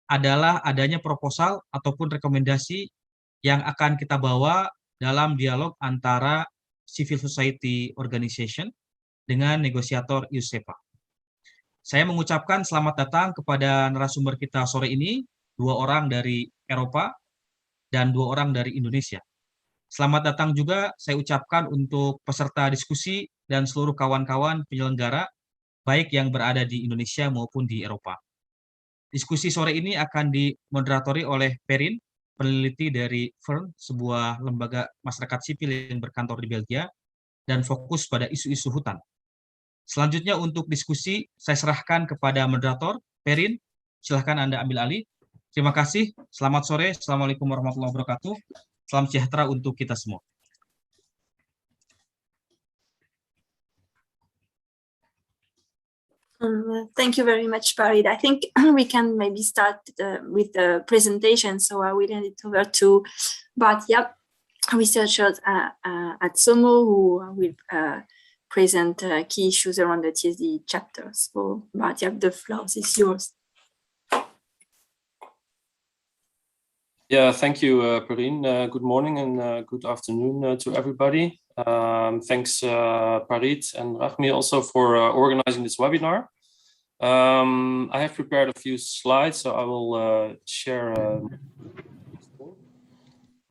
adalah adanya proposal ataupun rekomendasi yang akan kita bawa dalam dialog antara civil society organization dengan negosiator EU-SEPA. Saya mengucapkan selamat datang kepada narasumber kita sore ini, 2 orang dari Eropa dan 2 orang dari Indonesia. Selamat datang juga saya ucapkan untuk peserta diskusi dan seluruh kawan-kawan penyelenggara, baik yang berada di Indonesia maupun di Eropa. Diskusi sore ini akan dimoderatori oleh Perin, peneliti dari FERN, sebuah lembaga masyarakat sipil yang berkantor di Belgia, dan fokus pada isu-isu hutan. Selanjutnya untuk diskusi, saya serahkan kepada moderator, Perin, silahkan Anda ambil alih. Terima kasih, selamat sore, Assalamualaikum warahmatullahi wabarakatuh, salam sejahtera untuk kita semua. Thank you very much, Farid. I think we can maybe start with the presentation. So I will hand it over to Bart-Jaap, researcher at SOMO, who will present key issues around the TSD chapter. So Bart-Jaap, the floor is yours. Yeah, thank you, Perrine. Good morning and good afternoon to everybody. Thanks, Parit and Rachmi, also for organizing this webinar. I have prepared a few slides, so I will share.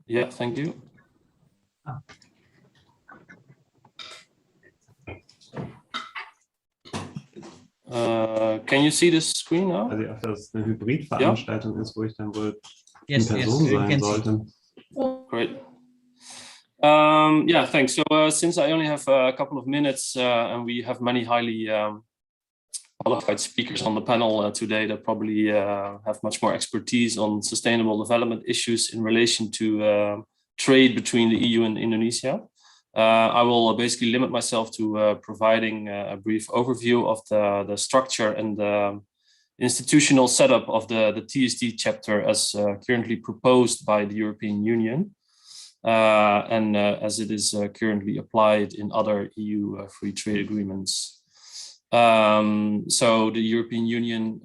Yeah, thank you. Can you see this screen now? Also, ob das eine Hybridveranstaltung ist, wo ich dann wohl in Person sein sollte. Great. Yeah, thanks. So since I only have a couple of minutes and we have many highly qualified speakers on the panel today that probably have much more expertise on sustainable development issues in relation to trade between the EU and Indonesia, I will basically limit myself to providing a brief overview of the structure and the institutional setup of the TSD chapter as currently proposed by the European Union and as it is currently applied in other EU free trade agreements. So the European Union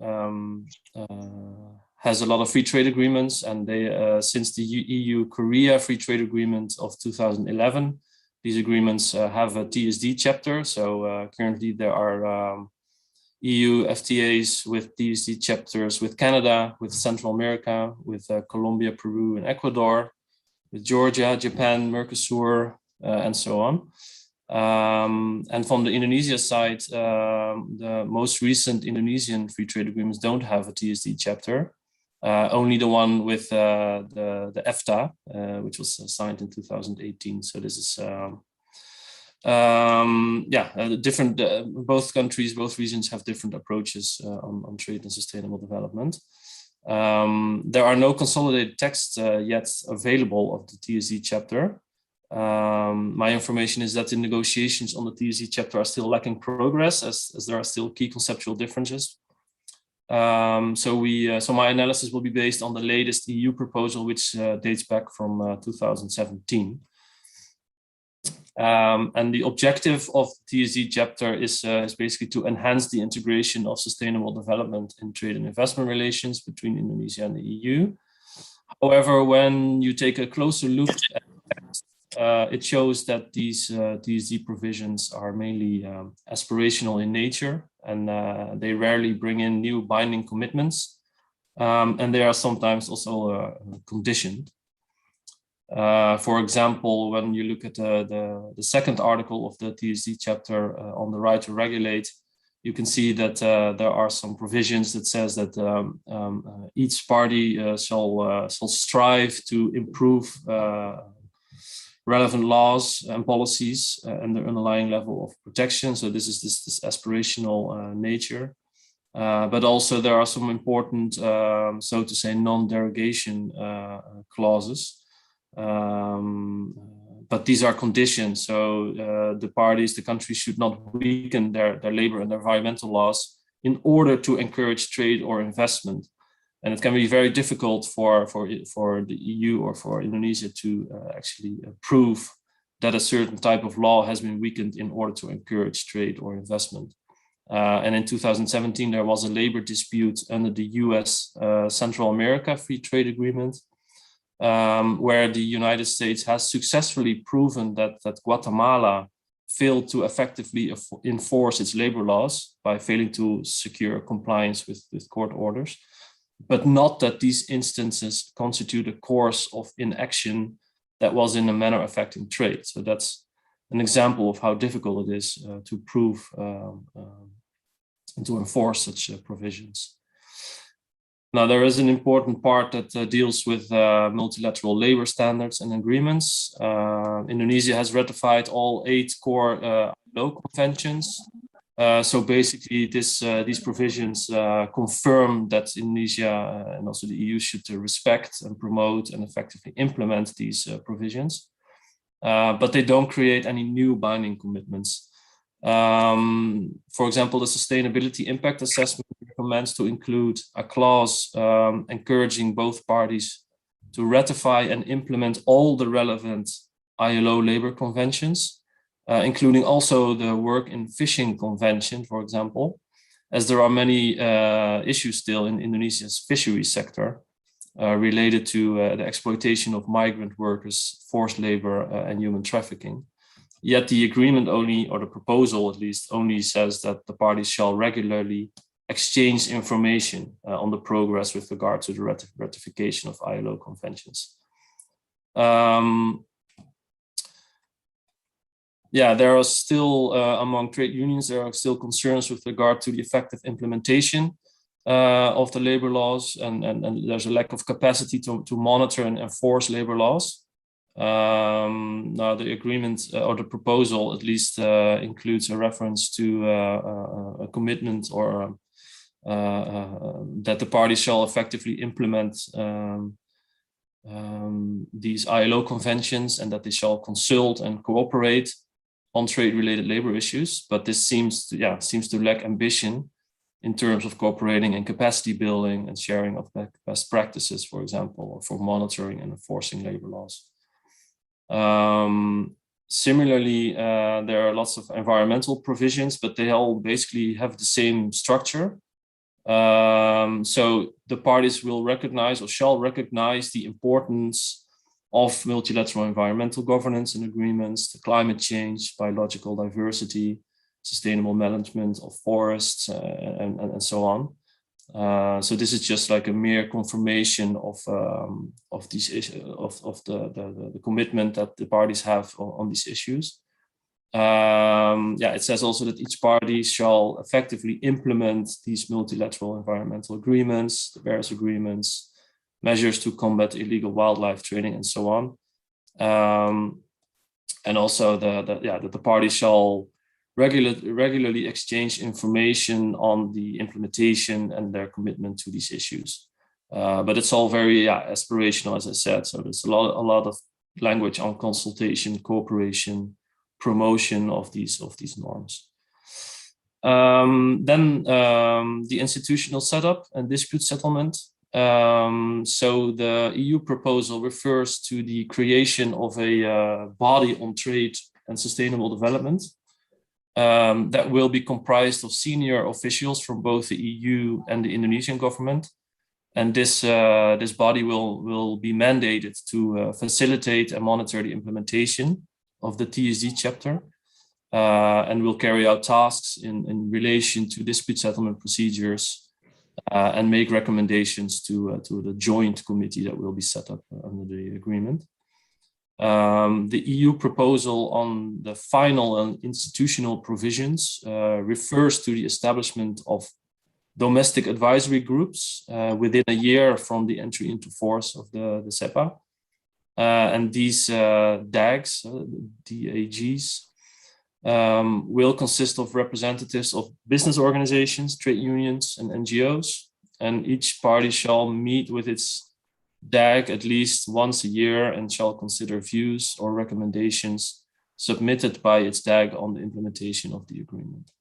has a lot of free trade agreements, and they since the EU-Korea free trade agreement of 2011, these agreements have a TSD chapter. So currently there are EU FTAs with TSD chapters with Canada, with Central America, with Colombia, Peru, and Ecuador, with Georgia, Japan, Mercosur, and so on. And from the Indonesia side, the most recent Indonesian free trade agreements don't have a TSD chapter, only the one with the EFTA, which was signed in 2018. So this is different. Both countries, both regions have different approaches on trade and sustainable development. There are no consolidated texts yet available of the TSD chapter. My information is that the negotiations on the TSD chapter are still lacking progress, as there are still key conceptual differences. So my analysis will be based on the latest EU proposal, which dates back from 2017. And the objective of the TSD chapter is basically to enhance the integration of sustainable development in trade and investment relations between Indonesia and the EU. However, when you take a closer look at the text, it shows that these TSD provisions are mainly aspirational in nature, and they rarely bring in new binding commitments, and they are sometimes also conditioned. For example, when you look at the second article of the TSD chapter on the right to regulate, you can see that there are some provisions that says that each party shall strive to improve relevant laws and policies and the underlying level of protection. So this is this aspirational nature. But also there are some important, so to say, non-derogation clauses. But these are conditions. So the parties, the countries should not weaken their labor and their environmental laws in order to encourage trade or investment. And it can be very difficult for the EU or for Indonesia to actually prove that a certain type of law has been weakened in order to encourage trade or investment. And in 2017, there was a labor dispute under the US Central America Free Trade Agreement, where the United States has successfully proven that Guatemala failed to effectively enforce its labor laws by failing to secure compliance with court orders, but not that these instances constitute a course of inaction that was in a manner affecting trade. So that's an example of how difficult it is to prove and to enforce such provisions. Now, there is an important part that deals with multilateral labor standards and agreements. Indonesia has ratified all 8 core ILO conventions. So basically, these provisions confirm that Indonesia and also the EU should respect and promote and effectively implement these provisions. But they don't create any new binding commitments. For example, the sustainability impact assessment recommends to include a clause encouraging both parties to ratify and implement all the relevant ILO labor conventions, including also the Work in Fishing Convention, for example, as there are many issues still in Indonesia's fisheries sector related to the exploitation of migrant workers, forced labor, and human trafficking. Yet the agreement only, or the proposal at least, only says that the parties shall regularly exchange information on the progress with regard to the ratification of ILO conventions. Yeah, there are still, among trade unions, there are still concerns with regard to the effective implementation of the labor laws, and there's a lack of capacity to monitor and enforce labor laws. Now the agreement or the proposal at least includes a reference to a commitment or that the parties shall effectively implement these ILO conventions and that they shall consult and cooperate on trade-related labor issues. But this seems to lack ambition in terms of cooperating and capacity building and sharing of best practices, for example, or for monitoring and enforcing labor laws. Similarly, there are lots of environmental provisions, but they all basically have the same structure. So the parties will recognize or shall recognize the importance of multilateral environmental governance and agreements, the climate change, biological diversity, sustainable management of forests, and so on. So this is just like a mere confirmation of these issues, of the commitment that the parties have on these issues. Yeah, it says also that each party shall effectively implement these multilateral environmental agreements, the various agreements, measures to combat illegal wildlife trading, and so on. And also that the parties shall regularly exchange information on the implementation and their commitment to these issues. But it's all very aspirational, as I said. So there's a lot of language on consultation, cooperation, promotion of these norms. Then the institutional setup and dispute settlement. So the EU proposal refers to the creation of a body on trade and sustainable development that will be comprised of senior officials from both the EU and the Indonesian government. And this body will be mandated to facilitate and monitor the implementation of the TSD chapter, and will carry out tasks in relation to dispute settlement procedures and make recommendations to the joint committee that will be set up under the agreement. The EU proposal on the final and institutional provisions refers to the establishment of domestic advisory groups within a year from the entry into force of the CEPA. And these DAGs, DAGs, will consist of representatives of business organizations, trade unions, and NGOs. And each party shall meet with its DAG at least once a year and shall consider views or recommendations submitted by its DAG on the implementation of the agreement.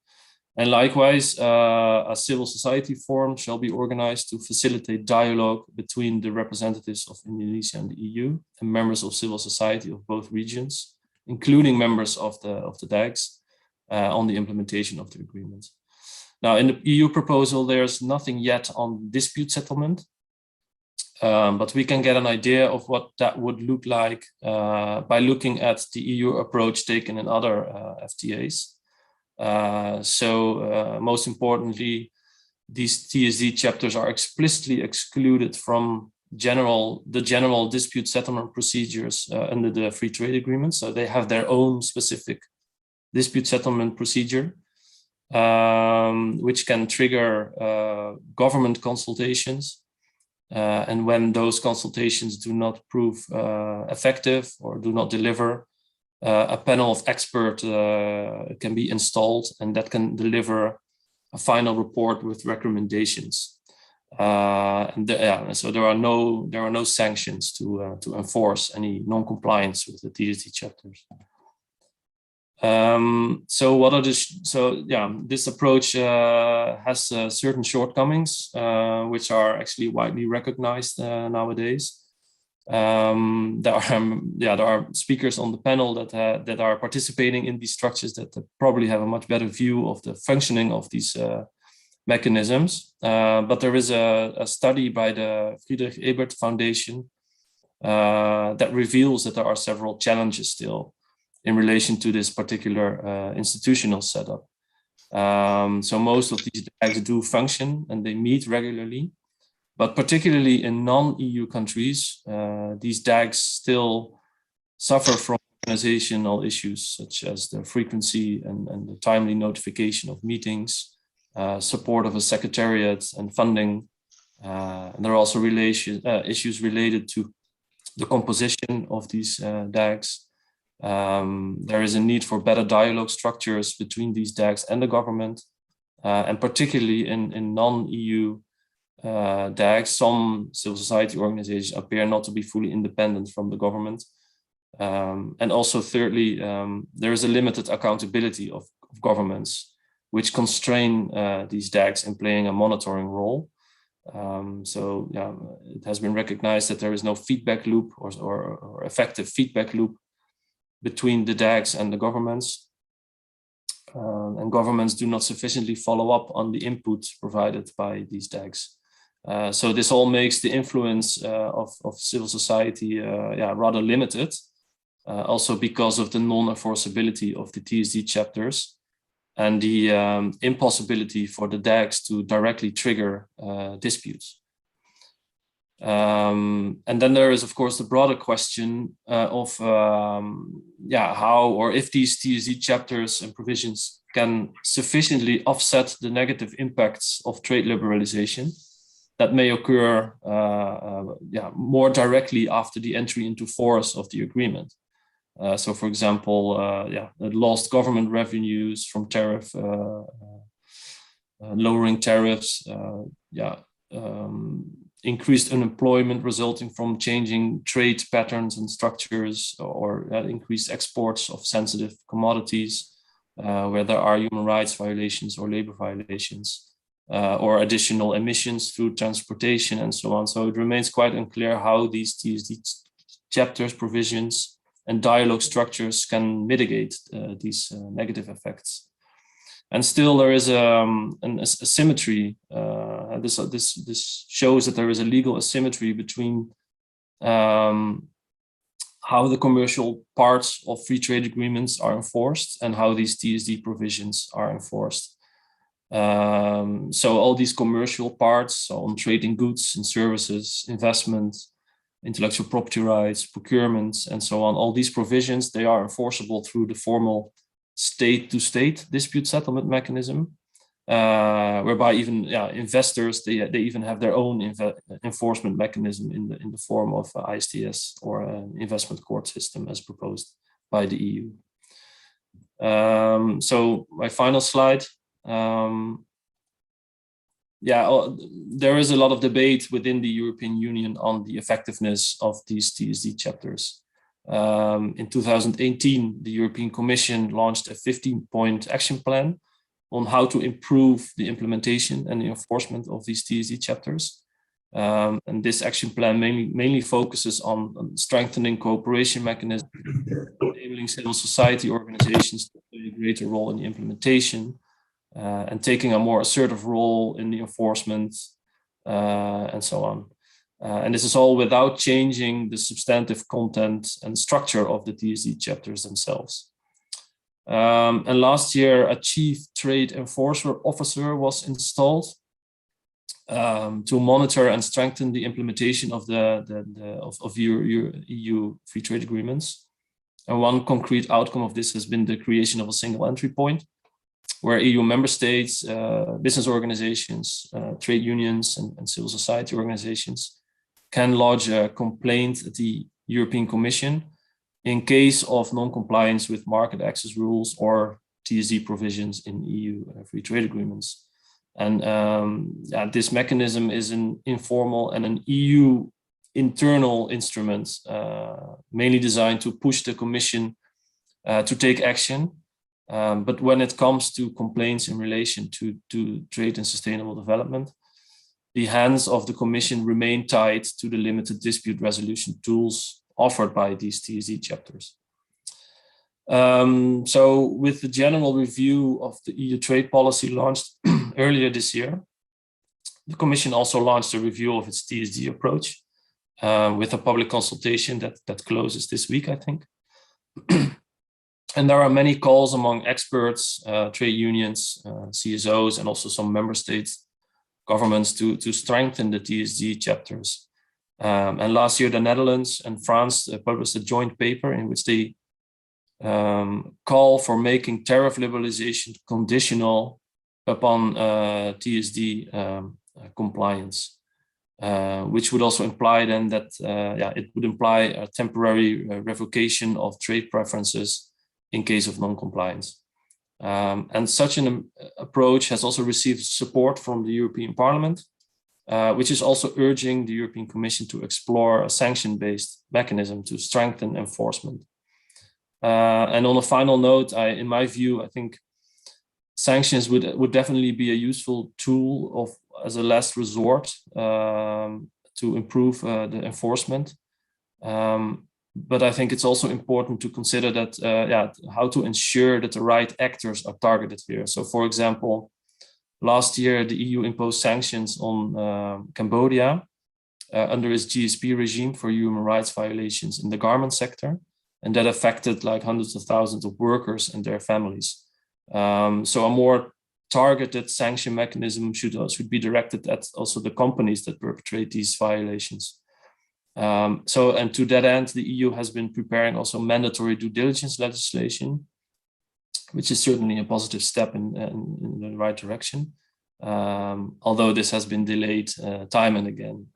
And likewise, a civil society forum shall be organized to facilitate dialogue between the representatives of Indonesia and the EU and members of civil society of both regions, including members of the DAGs, on the implementation of the agreement. Now, in the EU proposal, there's nothing yet on dispute settlement, but we can get an idea of what that would look like by looking at the EU approach taken in other FTAs. Most importantly, these TSD chapters are explicitly excluded from the general dispute settlement procedures under the free trade agreement. So they have their own specific dispute settlement procedure, which can trigger government consultations. And when those consultations do not prove effective or do not deliver, a panel of experts can be installed, and that can deliver a final report with recommendations. So there are no sanctions to enforce any non-compliance with the TSD chapters. This approach has certain shortcomings, which are actually widely recognized nowadays. There are speakers on the panel that are participating in these structures that probably have a much better view of the functioning of these mechanisms. But there is a study by the Friedrich Ebert Foundation that reveals that there are several challenges still in relation to this particular institutional setup. So most of these DAGs do function and they meet regularly, but particularly in non-EU countries, these DAGs still suffer from organizational issues such as the frequency and the timely notification of meetings, support of a secretariat and funding. And there are also issues related to the composition of these DAGs. There is a need for better dialogue structures between these DAGs and the government, and particularly in non-EU DAGs, some civil society organizations appear not to be fully independent from the government. And also thirdly, there is a limited accountability of governments, which constrain these DAGs in playing a monitoring role. It has been recognized that there is no feedback loop or effective feedback loop between the DAGs and the governments. And governments do not sufficiently follow up on the inputs provided by these DAGs. So this all makes the influence of civil society rather limited, also because of the non-enforceability of the TSD chapters and the impossibility for the DAGs to directly trigger disputes. And then there is, of course, the broader question of how or if these TSD chapters and provisions can sufficiently offset the negative impacts of trade liberalization that may occur more directly after the entry into force of the agreement. So, for example, lost government revenues from tariff, lowering tariffs, increased unemployment resulting from changing trade patterns and structures, or increased exports of sensitive commodities where there are human rights violations or labor violations, or additional emissions through transportation and so on. So it remains quite unclear how these TSD chapters, provisions, and dialogue structures can mitigate these negative effects. And still there is a asymmetry. This shows that there is a legal asymmetry between how the commercial parts of free trade agreements are enforced and how these TSD provisions are enforced. So all these commercial parts, so on trading goods and services, investment, intellectual property rights, procurements, and so on, all these provisions, they are enforceable through the formal state-to-state dispute settlement mechanism, whereby even investors, they even have their own enforcement mechanism in the form of ISTS or an investment court system as proposed by the EU. So my final slide. There is a lot of debate within the European Union on the effectiveness of these TSD chapters. In 2018, the European Commission launched a 15-point action plan on how to improve the implementation and the enforcement of these TSD chapters. And this action plan mainly focuses on strengthening cooperation mechanisms, enabling civil society organizations to play a greater role in the implementation, and taking a more assertive role in the enforcement and so on. And this is all without changing the substantive content and structure of the TSD chapters themselves. And last year, a chief trade enforcer officer was installed to monitor and strengthen the implementation of EU free trade agreements. And one concrete outcome of this has been the creation of a single entry point, where EU member states, business organizations, trade unions, and civil society organizations can lodge a complaint at the European Commission in case of non-compliance with market access rules or TSD provisions in EU free trade agreements. And this mechanism is an informal and an EU internal instrument, mainly designed to push the Commission to take action. But when it comes to complaints in relation to trade and sustainable development, the hands of the Commission remain tied to the limited dispute resolution tools offered by these TSD chapters. So with the general review of the EU trade policy launched earlier this year, the Commission also launched a review of its TSD approach with a public consultation that closes this week, I think. And there are many calls among experts, trade unions, CSOs, and also some member states, governments to strengthen the TSD chapters. And last year, the Netherlands and France published a joint paper in which they call for making tariff liberalization conditional upon TSD compliance, which would also imply then that it would imply a temporary revocation of trade preferences in case of non-compliance. And such an approach has also received support from the European Parliament, which is also urging the European Commission to explore a sanction-based mechanism to strengthen enforcement. And on a final note, in my view, I think sanctions would definitely be a useful tool as a last resort to improve the enforcement. But I think it's also important to consider that how to ensure that the right actors are targeted here. So, for example, last year the EU imposed sanctions on Cambodia under its GSP regime for human rights violations in the garment sector, and that affected like hundreds of thousands of workers and their families. So a more targeted sanction mechanism should be directed at also the companies that perpetrate these violations. And to that end, the EU has been preparing also mandatory due diligence legislation, which is certainly a positive step in the right direction, although this has been delayed time and again.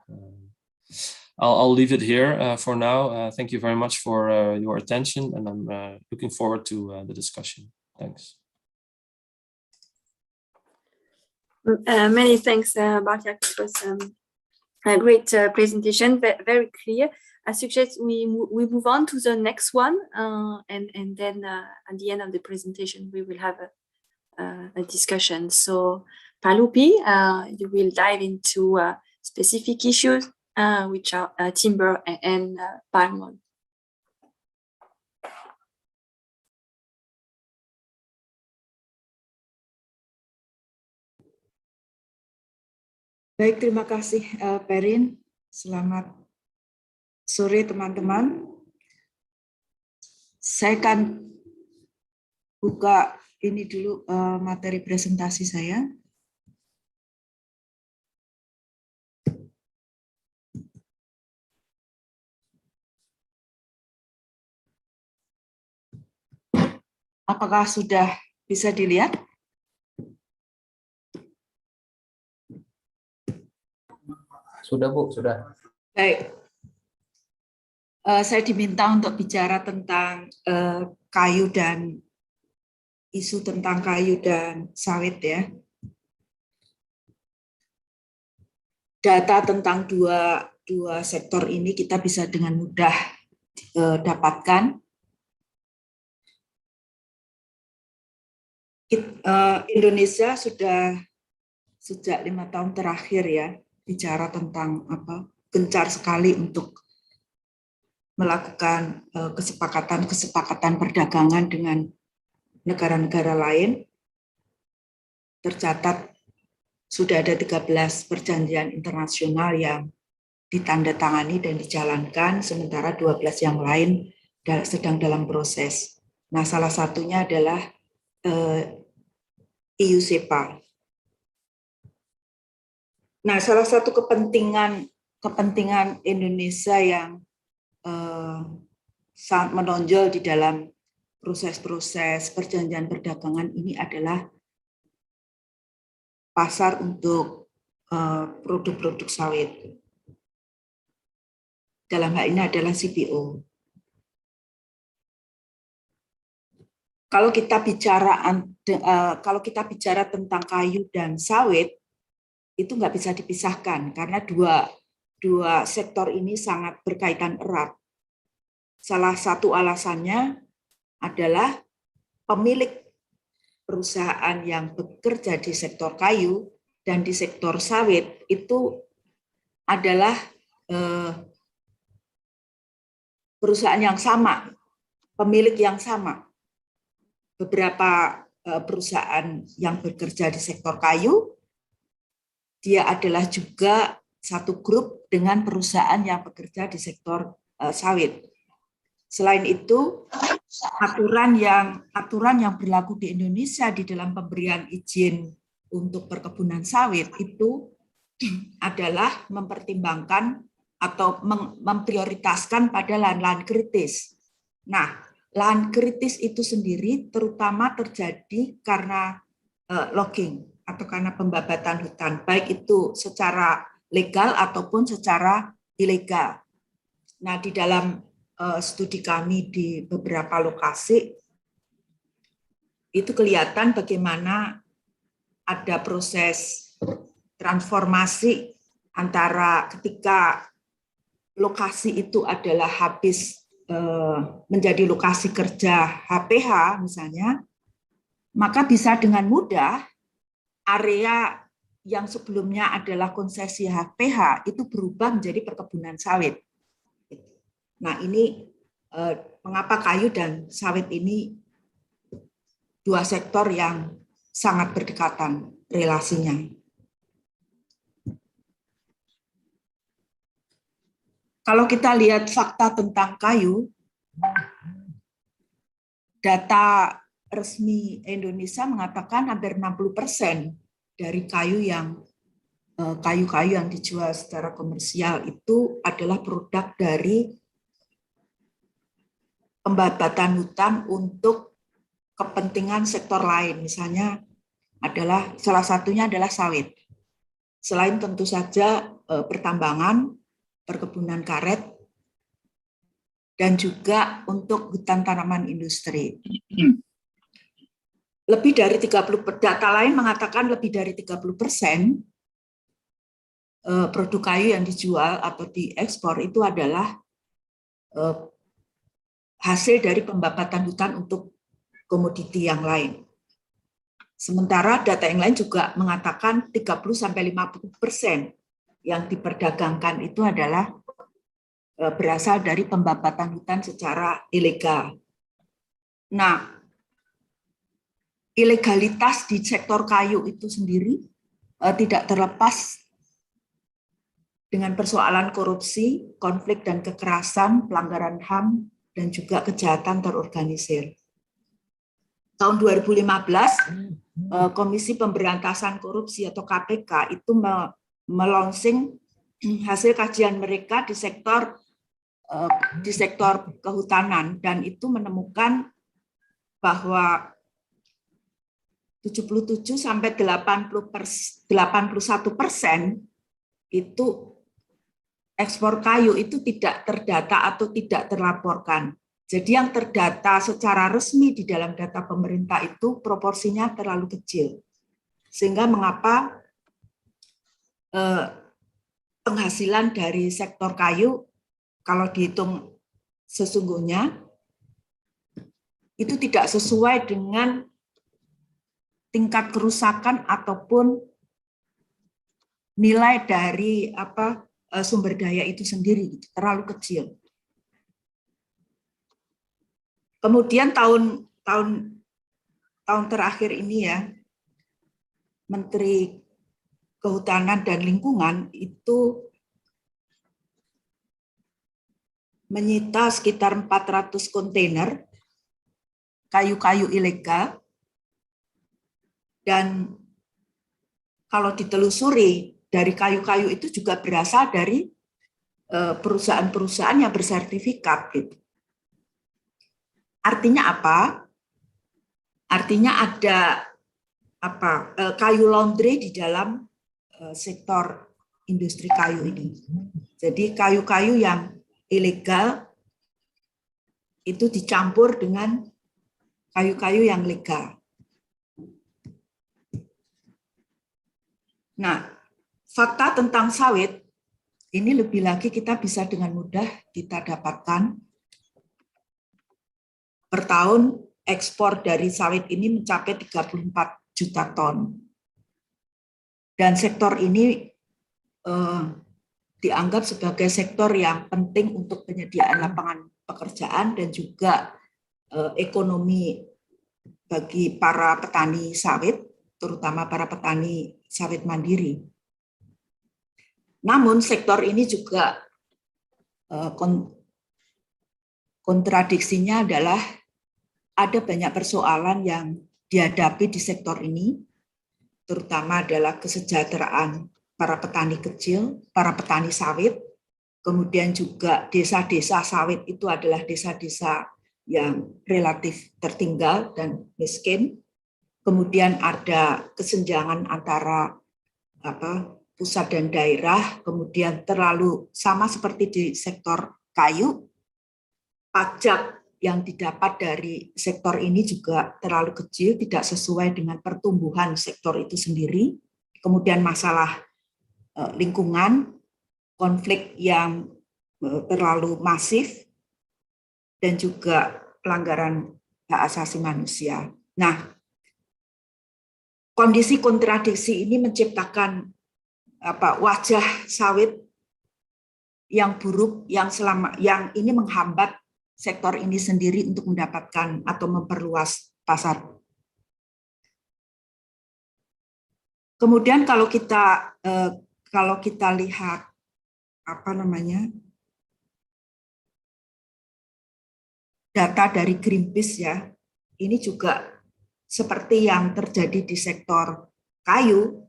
I'll leave it here for now. Thank you very much for your attention, and I'm looking forward to the discussion. Thanks. Many thanks, Bartek. It was a great presentation, very clear. I suggest we move on to the next one, and then at the end of the presentation, we will have a discussion. So, Palupi, you will dive into specific issues, which are timber and palm oil. Baik, terima kasih Perin. Selamat sore teman-teman. Saya akan buka ini dulu materi presentasi saya. Apakah sudah bisa dilihat? Sudah, Bu, sudah. Baik. Saya diminta untuk bicara tentang kayu dan isu tentang kayu dan sawit ya. Data tentang dua sektor ini kita bisa dengan mudah dapatkan. Indonesia sudah sejak 5 tahun terakhir ya bicara tentang gencar sekali untuk melakukan kesepakatan perdagangan dengan negara-negara lain. tercatat sudah ada 13 perjanjian internasional yang ditandatangani dan dijalankan, sementara 12 yang lain sedang dalam proses. Nah, salah satunya adalah EU-SEPA. Nah, salah satu kepentingan Indonesia yang sangat menonjol di dalam proses-proses perjanjian perdagangan ini adalah pasar untuk produk-produk sawit. Dalam hal ini adalah CPO. Kalau kita bicara tentang kayu dan sawit, itu nggak bisa dipisahkan karena dua sektor ini sangat berkaitan erat. Salah satu alasannya adalah pemilik perusahaan yang bekerja di sektor kayu dan di sektor sawit itu adalah perusahaan yang sama, pemilik yang sama. Beberapa perusahaan yang bekerja di sektor kayu, dia adalah juga satu grup dengan perusahaan yang bekerja di sektor sawit. Selain itu, aturan yang berlaku di Indonesia di dalam pemberian izin untuk perkebunan sawit itu adalah mempertimbangkan atau memprioritaskan pada lahan-lahan kritis. Nah, lahan kritis itu sendiri terutama terjadi karena logging atau karena pembabatan hutan, baik itu secara legal ataupun secara ilegal. Nah, di dalam studi kami di beberapa lokasi, itu kelihatan bagaimana ada proses transformasi antara ketika lokasi itu adalah habis menjadi lokasi kerja HPH misalnya, maka bisa dengan mudah area yang sebelumnya adalah konsesi HPH itu berubah menjadi perkebunan sawit. Nah, ini mengapa kayu dan sawit ini dua sektor yang sangat berdekatan relasinya. Kalau kita lihat fakta tentang kayu, data resmi Indonesia mengatakan hampir 60% dari kayu yang dijual secara komersial itu adalah produk dari pembabatan hutan untuk kepentingan sektor lain, misalnya salah satunya adalah sawit. Selain tentu saja pertambangan, perkebunan karet, dan juga untuk hutan tanaman industri. Lebih dari 30%, data lain mengatakan lebih dari 30% produk kayu yang dijual atau diekspor itu adalah hasil dari pembabatan hutan untuk komoditi yang lain. Sementara data yang lain juga mengatakan 30-50% yang diperdagangkan itu adalah berasal dari pembabatan hutan secara ilegal. Nah, ilegalitas di sektor kayu itu sendiri tidak terlepas dengan persoalan korupsi, konflik dan kekerasan, pelanggaran HAM, dan juga kejahatan terorganisir. Tahun 2015, Komisi Pemberantasan Korupsi atau KPK itu melonsing hasil kajian mereka di sektor kehutanan, dan itu menemukan bahwa 77-81% itu ekspor kayu itu tidak terdata atau tidak terlaporkan. Jadi yang terdata secara resmi di dalam data pemerintah itu proporsinya terlalu kecil. Sehingga mengapa penghasilan dari sektor kayu kalau dihitung sesungguhnya itu tidak sesuai dengan tingkat kerusakan ataupun nilai dari sumber daya itu sendiri, terlalu kecil. Kemudian tahun terakhir ini ya, Menteri Kehutanan dan Lingkungan itu menyita sekitar 400 kontainer kayu-kayu ilegal, dan kalau ditelusuri dari kayu-kayu itu juga berasal dari perusahaan-perusahaan yang bersertifikat. Gitu. Artinya apa? Artinya ada kayu laundry di dalam sektor industri kayu ini. Jadi kayu-kayu yang ilegal itu dicampur dengan kayu-kayu yang legal. Nah, fakta tentang sawit ini lebih lagi kita bisa dengan mudah kita dapatkan. Per tahun ekspor dari sawit ini mencapai 34 juta ton. Dan sektor ini dianggap sebagai sektor yang penting untuk penyediaan lapangan pekerjaan dan juga ekonomi bagi para petani sawit, terutama para petani sawit mandiri. Namun sektor ini juga kontradiksinya adalah ada banyak persoalan yang dihadapi di sektor ini, terutama adalah kesejahteraan para petani kecil, para petani sawit, kemudian juga desa-desa sawit itu adalah desa-desa yang relatif tertinggal dan miskin. Kemudian ada kesenjangan antara pusat dan daerah, kemudian terlalu sama seperti di sektor kayu, pajak yang didapat dari sektor ini juga terlalu kecil, tidak sesuai dengan pertumbuhan sektor itu sendiri. Kemudian masalah lingkungan, konflik yang terlalu masif, dan juga pelanggaran hak asasi manusia. Nah, kondisi kontradiksi ini menciptakan wajah sawit yang buruk, yang ini menghambat sektor ini sendiri untuk mendapatkan atau memperluas pasar. Kemudian kalau kita lihat data dari Greenpeace ya, ini juga seperti yang terjadi di sektor kayu,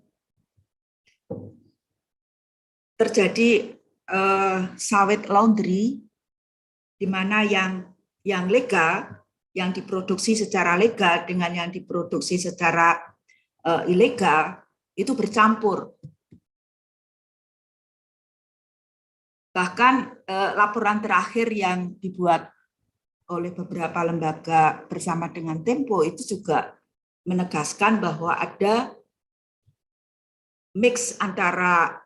terjadi sawit laundry, di mana yang legal, yang diproduksi secara legal dengan yang diproduksi secara ilegal itu bercampur. Bahkan laporan terakhir yang dibuat oleh beberapa lembaga bersama dengan Tempo itu juga menegaskan bahwa ada mix antara,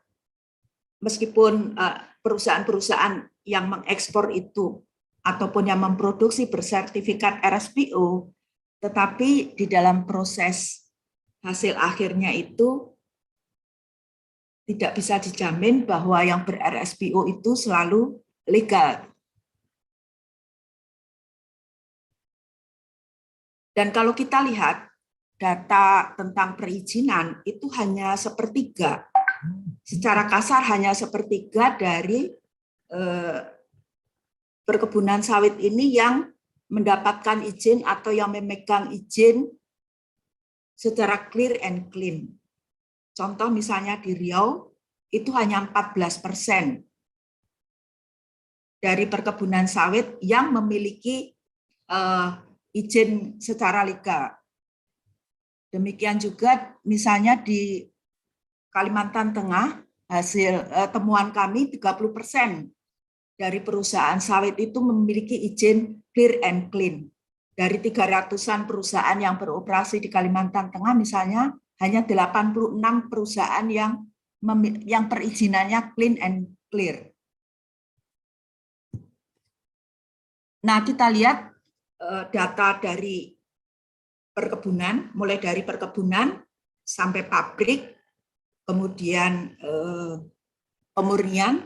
meskipun perusahaan-perusahaan yang mengekspor itu ataupun yang memproduksi bersertifikat RSPO, tetapi di dalam proses hasil akhirnya itu tidak bisa dijamin bahwa yang ber-RSPO itu selalu legal. Dan kalau kita lihat data tentang perizinan itu hanya sepertiga, secara kasar hanya sepertiga dari perkebunan sawit ini yang mendapatkan izin atau yang memegang izin secara clear and clean. Contoh misalnya di Riau itu hanya 14% dari perkebunan sawit yang memiliki izin secara legal. Demikian juga misalnya di Kalimantan Tengah, hasil temuan kami 30% dari perusahaan sawit itu memiliki izin clear and clean. Dari 300-an perusahaan yang beroperasi di Kalimantan Tengah misalnya, hanya 86 perusahaan yang perizinannya clean and clear. Nah, kita lihat data dari perkebunan, mulai dari perkebunan sampai pabrik, kemudian pemurnian,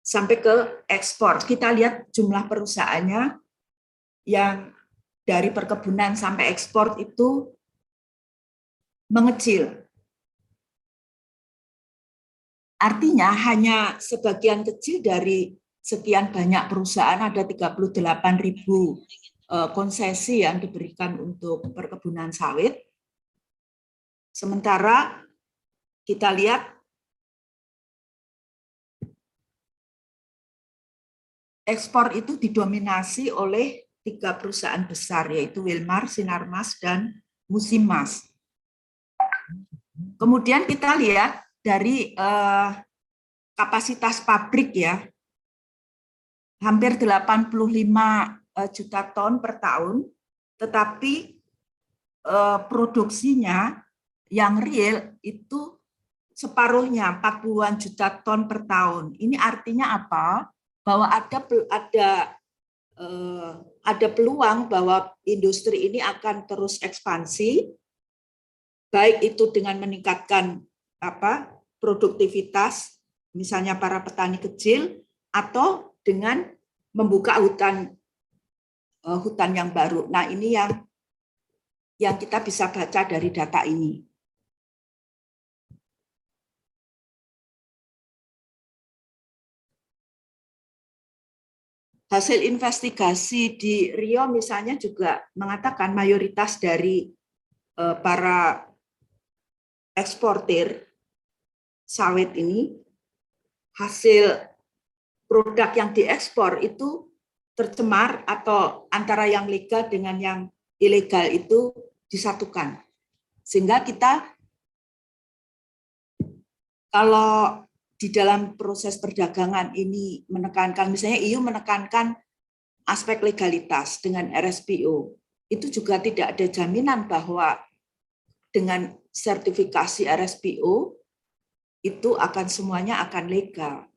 sampai ke ekspor. Kita lihat jumlah perusahaannya yang dari perkebunan sampai ekspor itu mengecil. Artinya hanya sebagian kecil dari sekian banyak perusahaan, ada 38.000 konsesi yang diberikan untuk perkebunan sawit. Sementara kita lihat ekspor itu didominasi oleh 3 perusahaan besar, yaitu Wilmar, Sinarmas, dan Musimas. Kemudian kita lihat dari kapasitas pabrik ya, hampir 85 juta ton per tahun, tetapi produksinya yang real itu separuhnya, 40-an juta ton per tahun. Ini artinya apa? Bahwa ada peluang bahwa industri ini akan terus ekspansi, baik itu dengan meningkatkan produktivitas, misalnya para petani kecil, atau dengan membuka hutan yang baru. Nah, ini yang kita bisa baca dari data ini. Hasil investigasi di Rio misalnya juga mengatakan mayoritas dari para eksportir sawit ini, hasil produk yang diekspor itu tercemar atau antara yang legal dengan yang ilegal itu disatukan. Sehingga kita kalau di dalam proses perdagangan ini menekankan, misalnya EU menekankan aspek legalitas dengan RSPO, itu juga tidak ada jaminan bahwa dengan sertifikasi RSPO itu semuanya akan legal.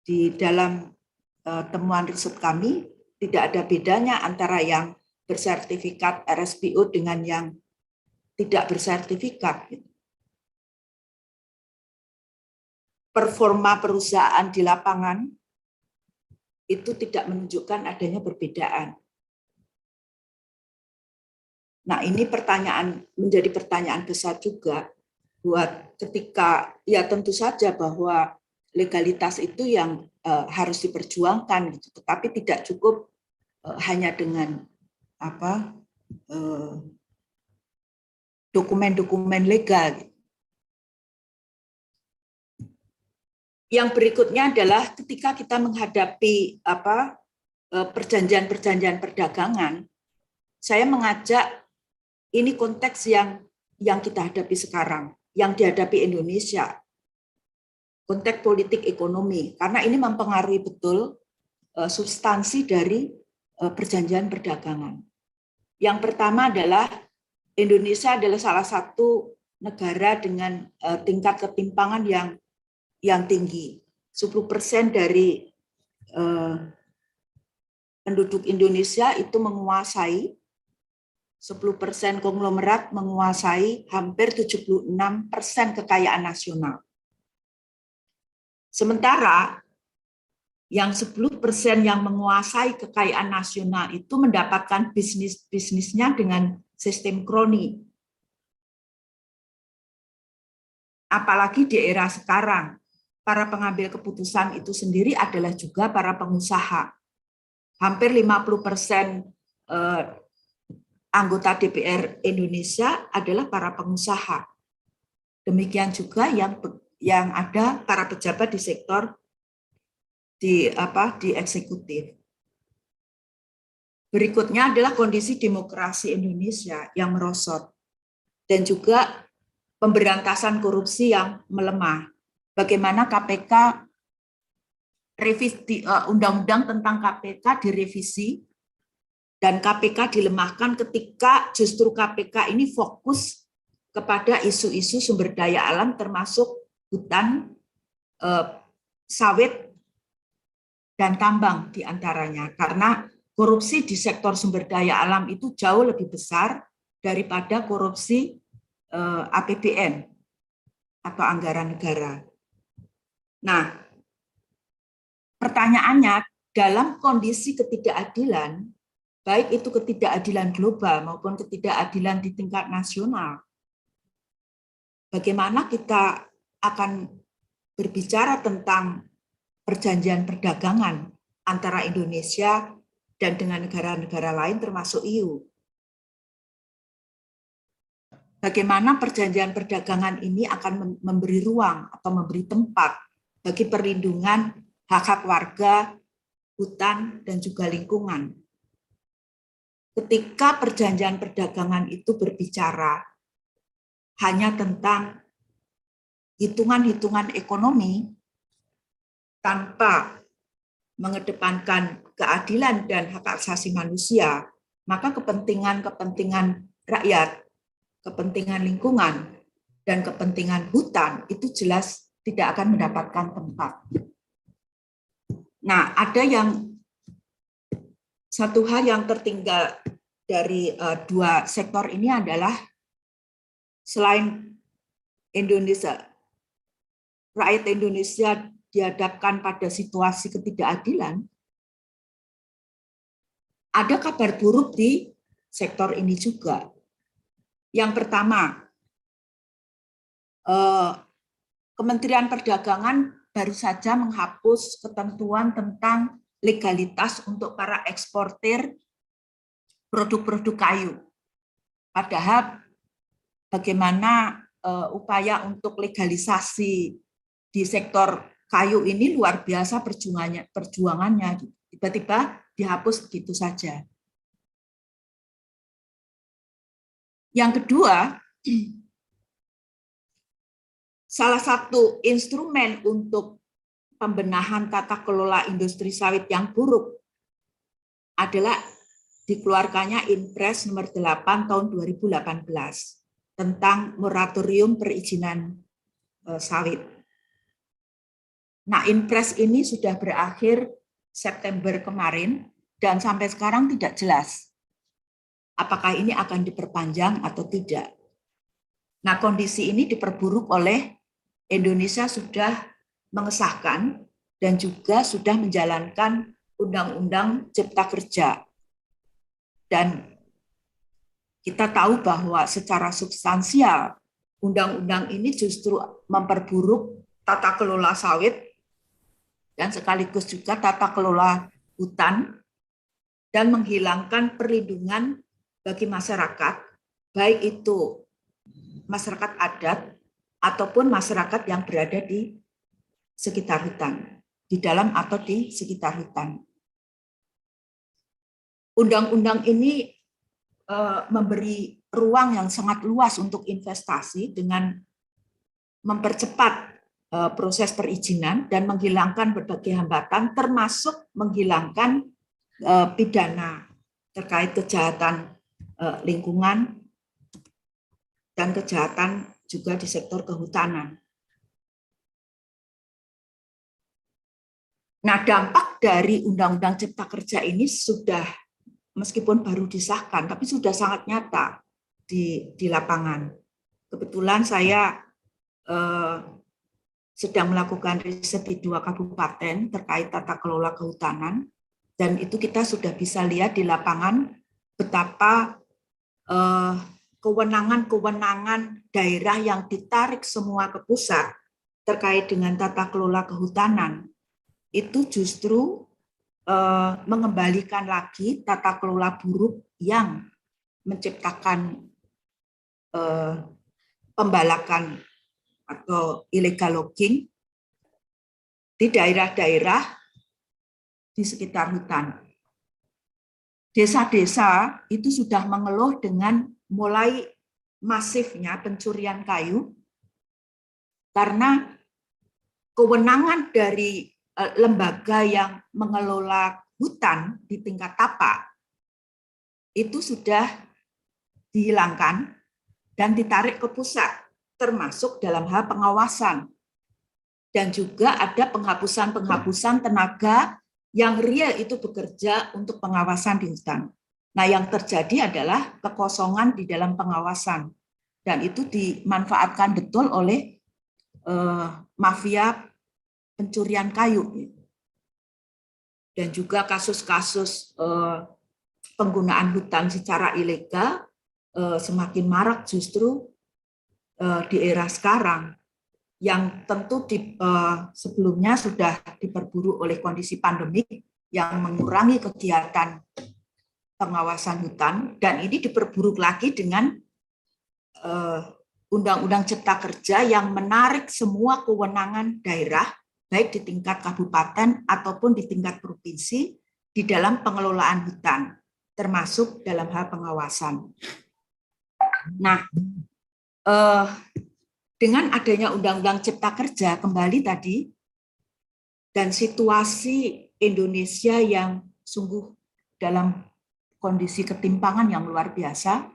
Di dalam temuan riset kami tidak ada bedanya antara yang bersertifikat RSPO dengan yang tidak bersertifikat. Performa perusahaan di lapangan itu tidak menunjukkan adanya perbedaan. Nah, ini menjadi pertanyaan besar juga buat ketika ya tentu saja bahwa legalitas itu yang harus diperjuangkan gitu, tetapi tidak cukup hanya dengan dokumen-dokumen legal. Yang berikutnya adalah ketika kita menghadapi perjanjian-perjanjian perdagangan, saya mengajak ini konteks yang kita hadapi sekarang, yang dihadapi Indonesia, konteks politik ekonomi, karena ini mempengaruhi betul substansi dari perjanjian perdagangan. Yang pertama adalah Indonesia adalah salah satu negara dengan tingkat ketimpangan yang tinggi. 10% dari penduduk Indonesia itu menguasai 10% konglomerat menguasai hampir 76% kekayaan nasional. Sementara yang 10% yang menguasai kekayaan nasional itu mendapatkan bisnisnya dengan sistem kroni. Apalagi di era sekarang, para pengambil keputusan itu sendiri adalah juga para pengusaha. Hampir 50% anggota DPR Indonesia adalah para pengusaha. Demikian juga yang ada para pejabat di sektor di eksekutif. Berikutnya adalah kondisi demokrasi Indonesia yang merosot dan juga pemberantasan korupsi yang melemah. Bagaimana KPK revisi undang-undang tentang KPK direvisi dan KPK dilemahkan ketika justru KPK ini fokus kepada isu-isu sumber daya alam termasuk hutan, sawit, dan tambang diantaranya. Karena korupsi di sektor sumber daya alam itu jauh lebih besar daripada korupsi APBN atau anggaran negara. Nah, pertanyaannya dalam kondisi ketidakadilan, baik itu ketidakadilan global maupun ketidakadilan di tingkat nasional, bagaimana kita akan berbicara tentang perjanjian perdagangan antara Indonesia dan dengan negara-negara lain termasuk EU. Bagaimana perjanjian perdagangan ini akan memberi ruang atau memberi tempat bagi perlindungan hak-hak warga, hutan, dan juga lingkungan. Ketika perjanjian perdagangan itu berbicara hanya tentang hitungan-hitungan ekonomi tanpa mengedepankan keadilan dan hak asasi manusia, maka kepentingan-kepentingan rakyat, kepentingan lingkungan, dan kepentingan hutan itu jelas tidak akan mendapatkan tempat. Nah, ada satu hal yang tertinggal dari dua sektor ini adalah selain Indonesia, rakyat Indonesia dihadapkan pada situasi ketidakadilan, ada kabar buruk di sektor ini juga. Yang pertama, Kementerian Perdagangan baru saja menghapus ketentuan tentang legalitas untuk para eksportir produk-produk kayu. Padahal bagaimana upaya untuk legalisasi di sektor kayu ini luar biasa perjuangannya. Tiba-tiba dihapus begitu saja. Yang kedua, salah satu instrumen untuk pembenahan tata kelola industri sawit yang buruk adalah dikeluarkannya Inpres nomor 8 tahun 2018 tentang moratorium perizinan sawit. Nah, Inpres ini sudah berakhir September kemarin dan sampai sekarang tidak jelas apakah ini akan diperpanjang atau tidak. Nah, kondisi ini diperburuk oleh Indonesia sudah mengesahkan dan juga sudah menjalankan Undang-Undang Cipta Kerja. Dan kita tahu bahwa secara substansial undang-undang ini justru memperburuk tata kelola sawit dan sekaligus juga tata kelola hutan dan menghilangkan perlindungan bagi masyarakat, baik itu masyarakat adat ataupun masyarakat yang berada di sekitar hutan, di dalam atau di sekitar hutan. Undang-undang ini memberi ruang yang sangat luas untuk investasi dengan mempercepat proses perizinan dan menghilangkan berbagai hambatan, termasuk menghilangkan pidana terkait kejahatan lingkungan dan kejahatan juga di sektor kehutanan. Nah, dampak dari Undang-Undang Cipta Kerja ini sudah, meskipun baru disahkan, tapi sudah sangat nyata di lapangan. Kebetulan saya sedang melakukan riset di 2 kabupaten terkait tata kelola kehutanan, dan itu kita sudah bisa lihat di lapangan betapa kewenangan-kewenangan daerah yang ditarik semua ke pusat terkait dengan tata kelola kehutanan itu justru mengembalikan lagi tata kelola buruk yang menciptakan pembalakan atau illegal logging di daerah-daerah di sekitar hutan. Desa-desa itu sudah mengeluh dengan mulai masifnya pencurian kayu karena kewenangan dari lembaga yang mengelola hutan di tingkat tapak itu sudah dihilangkan dan ditarik ke pusat, termasuk dalam hal pengawasan. Dan juga ada penghapusan tenaga yang real itu bekerja untuk pengawasan di hutan. Nah, yang terjadi adalah kekosongan di dalam pengawasan. Dan itu dimanfaatkan betul oleh mafia pencurian kayu. Dan juga kasus-kasus penggunaan hutan secara ilegal semakin marak justru di era sekarang yang tentu sebelumnya sudah diperburuk oleh kondisi pandemik yang mengurangi kegiatan pengawasan hutan, dan ini diperburuk lagi dengan Undang-Undang Cipta Kerja yang menarik semua kewenangan daerah, baik di tingkat kabupaten ataupun di tingkat provinsi, di dalam pengelolaan hutan, termasuk dalam hal pengawasan. Nah, dengan adanya Undang-Undang Cipta Kerja kembali tadi, dan situasi Indonesia yang sungguh dalam kondisi ketimpangan yang luar biasa,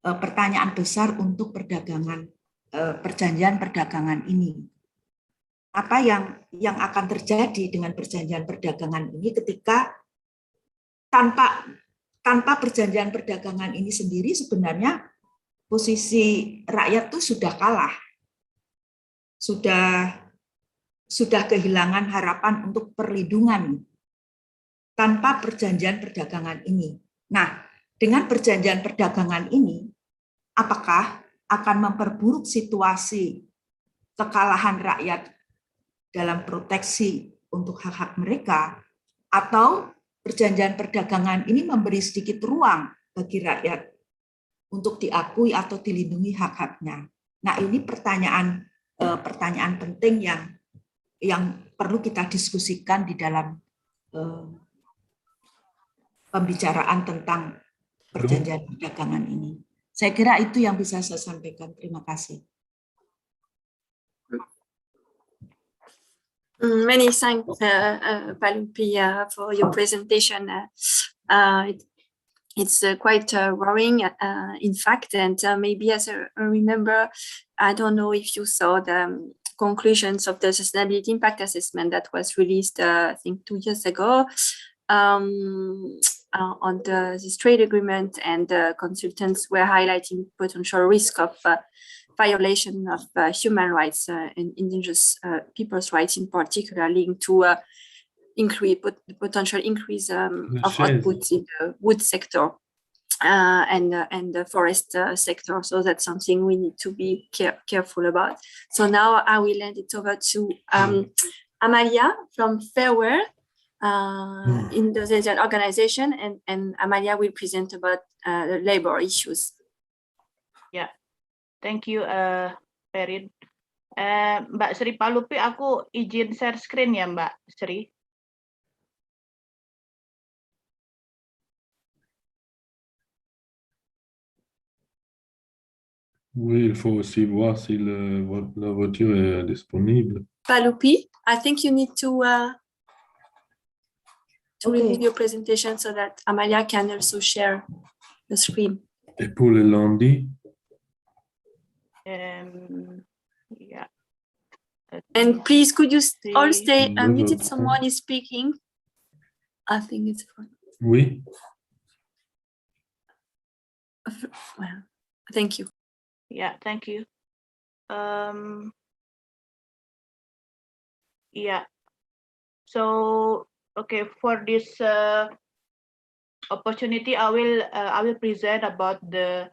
pertanyaan besar untuk perjanjian perdagangan ini. Apa yang akan terjadi dengan perjanjian perdagangan ini ketika tanpa perjanjian perdagangan ini sendiri sebenarnya posisi rakyat itu sudah kalah, sudah kehilangan harapan untuk perlindungan tanpa perjanjian perdagangan ini. Nah, dengan perjanjian perdagangan ini, apakah akan memperburuk situasi kekalahan rakyat dalam proteksi untuk hak-hak mereka, atau perjanjian perdagangan ini memberi sedikit ruang bagi rakyat untuk diakui atau dilindungi hak-haknya? Nah, ini pertanyaan penting yang perlu kita diskusikan di dalam pembicaraan tentang perjanjian perdagangan ini. Saya kira itu yang bisa saya sampaikan. Terima kasih. Many thanks, Palupi, for your presentation. It's quite worrying, in fact, and maybe as I remember, I don't know if you saw the conclusions of the sustainability impact assessment that was released, I think 2 years ago, on this trade agreement, and consultants were highlighting potential risk of violation of human rights and indigenous people's rights, in particular, linked to potential increase of output in the wood sector and the forest sector. So that's something we need to be careful about. So now I will hand it over to Amalia from Fairware, Indonesian organization, and Amalia will present about the labor issues. Yeah, thank you, Perin. Mbak Sri Palupi, aku izin share screen ya, Mbak Sri. Oui, il faut aussi voir si la voiture est disponible. Palupi, I think you need to review your presentation so that Amalia can also share the screen. Et pour le lundi? Yeah. And please, could you all stay unmuted? Someone is speaking. I think it's fine. Oui. Well, thank you. Yeah, thank you. Yeah. So, okay, for this opportunity, I will present about the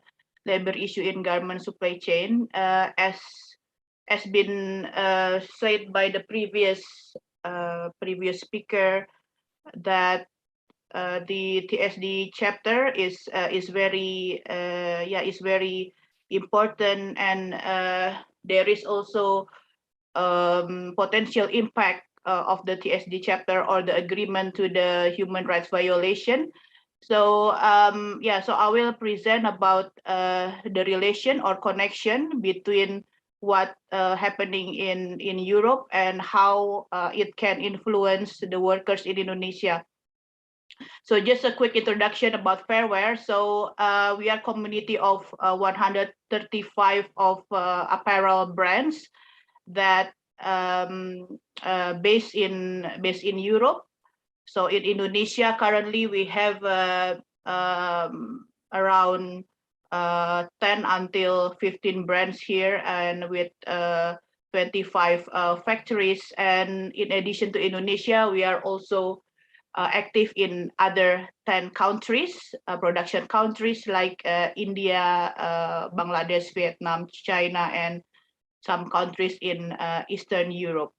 labor issue in garment supply chain, as been said by the previous speaker, that the TSD chapter is very important, and there is also potential impact of the TSD chapter or the agreement to the human rights violation. So so I will present about the relation or connection between what happening in Europe and how it can influence the workers in Indonesia. So just a quick introduction about Fairware. So we are a community of 135 of apparel brands that based in Europe. So in Indonesia, currently we have around 10 until 15 brands here, and with 25 factories. And in addition to Indonesia, we are also active in other 10 countries, production countries like India, Bangladesh, Vietnam, China, and some countries in Eastern Europe.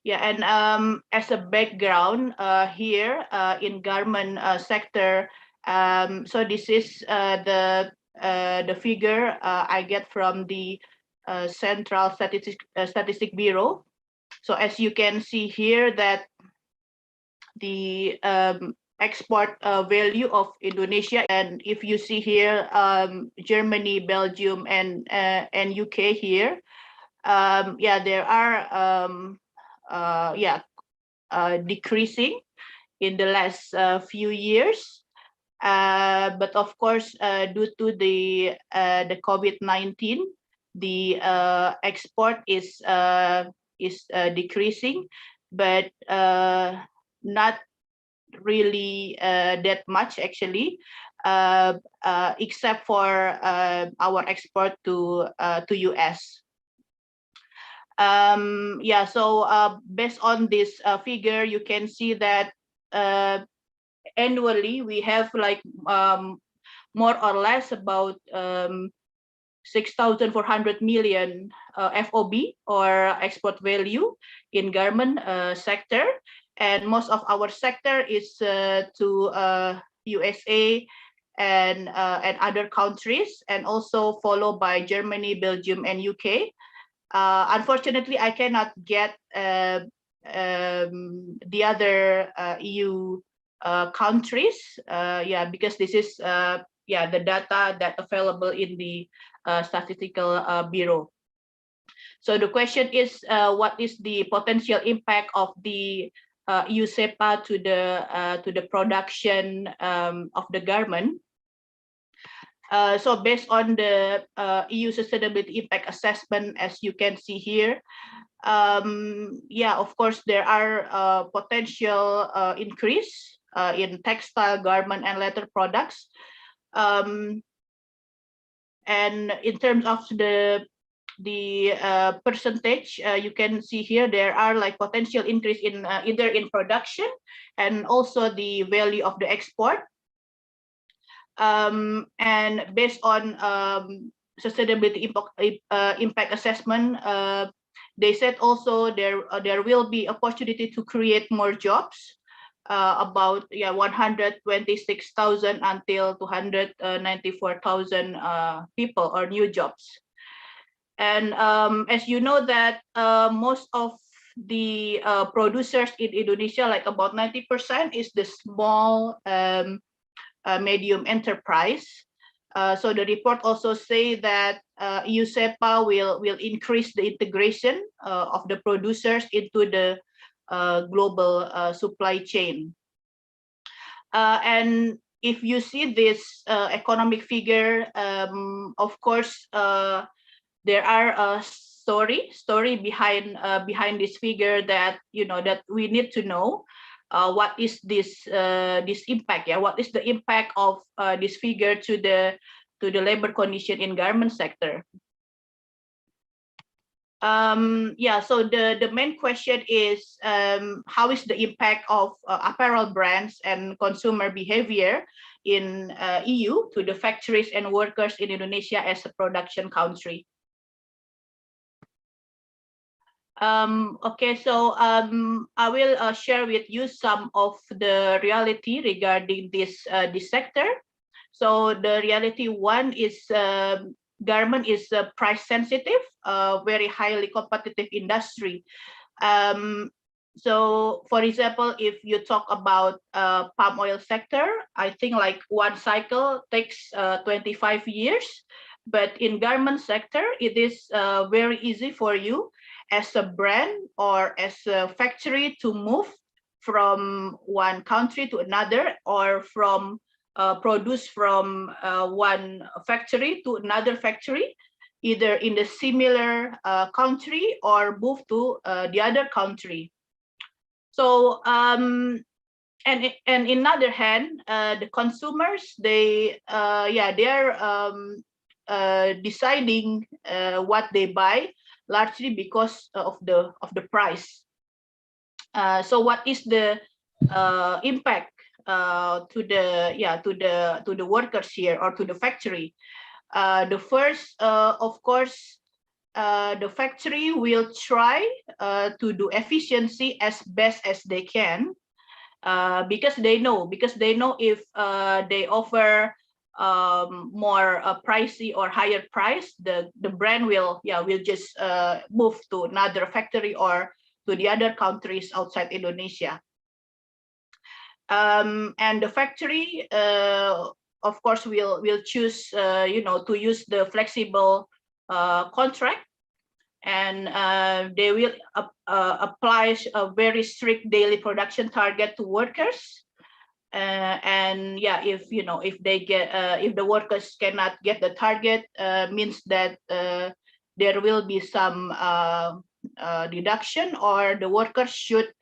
Yeah, and as a background here in garment sector, so this is the figure I get from the Central Statistic Bureau. So as you can see here that the export value of Indonesia, and if you see here Germany, Belgium, and UK here, yeah, there are decreasing in the last few years. But of course, due to the COVID-19, the export is decreasing, but not really that much actually, except for our export to US. Yeah, so based on this figure, you can see that annually we have like more or less about 6,400 million FOB or export value in garment sector, and most of our sector is to USA and other countries, and also followed by Germany, Belgium, and UK. Unfortunately, I cannot get the other EU countries, yeah, because this is yeah, the data that available in the Statistical Bureau. So the question is, what is the potential impact of the EU SEPA to the production of the garment? So based on the EU Sustainability Impact Assessment, as you can see here, yeah, of course, there are potential increase in textile, garment, and leather products. And in terms of the percentage, you can see here there are like potential increase in either in production and also the value of the export. And based on sustainability impact assessment, they said also there will be opportunity to create more jobs, about 126,000 until 294,000 people or new jobs. And as you know that most of the producers in Indonesia, like about 90%, is the small medium enterprise. So the report also say that EU SEPA will increase the integration of the producers into the global supply chain. And if you see this economic figure, of course, there are a story behind this figure that that we need to know. What is this impact? Yeah, what is the impact of this figure to the labor condition in garment sector? Yeah, so the main question is how is the impact of apparel brands and consumer behavior in EU to the factories and workers in Indonesia as a production country? Okay, so I will share with you some of the reality regarding this sector. So the reality one is garment is price sensitive, very highly competitive industry. So for example, if you talk about palm oil sector, I think like one cycle takes 25 years, but in garment sector, it is very easy for you as a brand or as a factory to move from one country to another, or from produce from one factory to another factory, either in the similar country or move to the other country. So and in other hand, the consumers, they they're deciding what they buy largely because of the price. So what is the impact to the workers here or to the factory? The first, of course, the factory will try to do efficiency as best as they can, because they know if they offer more pricey or higher price, the brand will just move to another factory or to the other countries outside Indonesia. And the factory, of course, will choose to use the flexible contract, and they will apply a very strict daily production target to workers. And yeah, if they get if the workers cannot get the target, means that there will be some deduction, or the workers should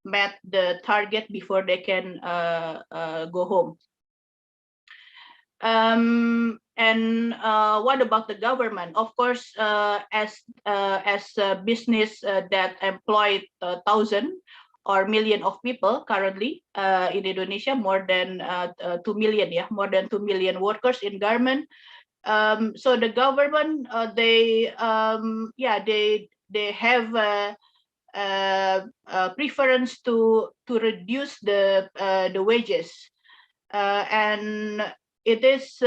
met the target before they can go home. And what about the government? Of course, as a business that employed 1,000 or million of people currently in Indonesia, more than 2 million, more than 2 million workers in garment. So the government, they have preference to reduce the wages, and it is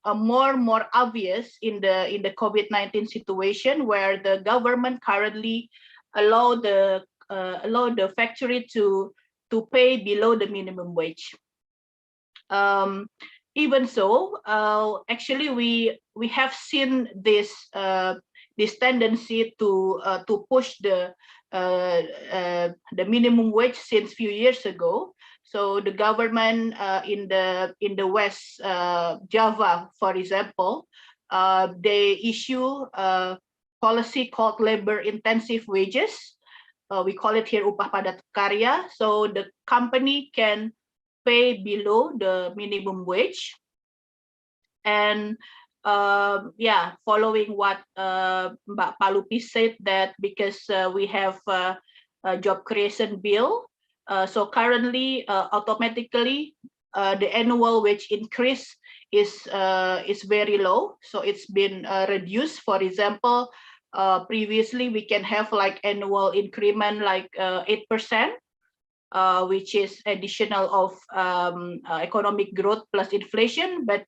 more obvious in the COVID-19 situation, where the government currently allow the factory to pay below the minimum wage. Even so, actually we have seen this tendency to push the minimum wage since few years ago. So the government in the West Java, for example, they issue a policy called labor intensive wages. We call it here upah padat karya. So the company can pay below the minimum wage. And following what Mbak Palupi said, that because we have a job creation bill, so currently automatically the annual wage increase is very low. So it's been reduced. For example, previously we can have like annual increment like 8%. Which is additional of economic growth plus inflation, but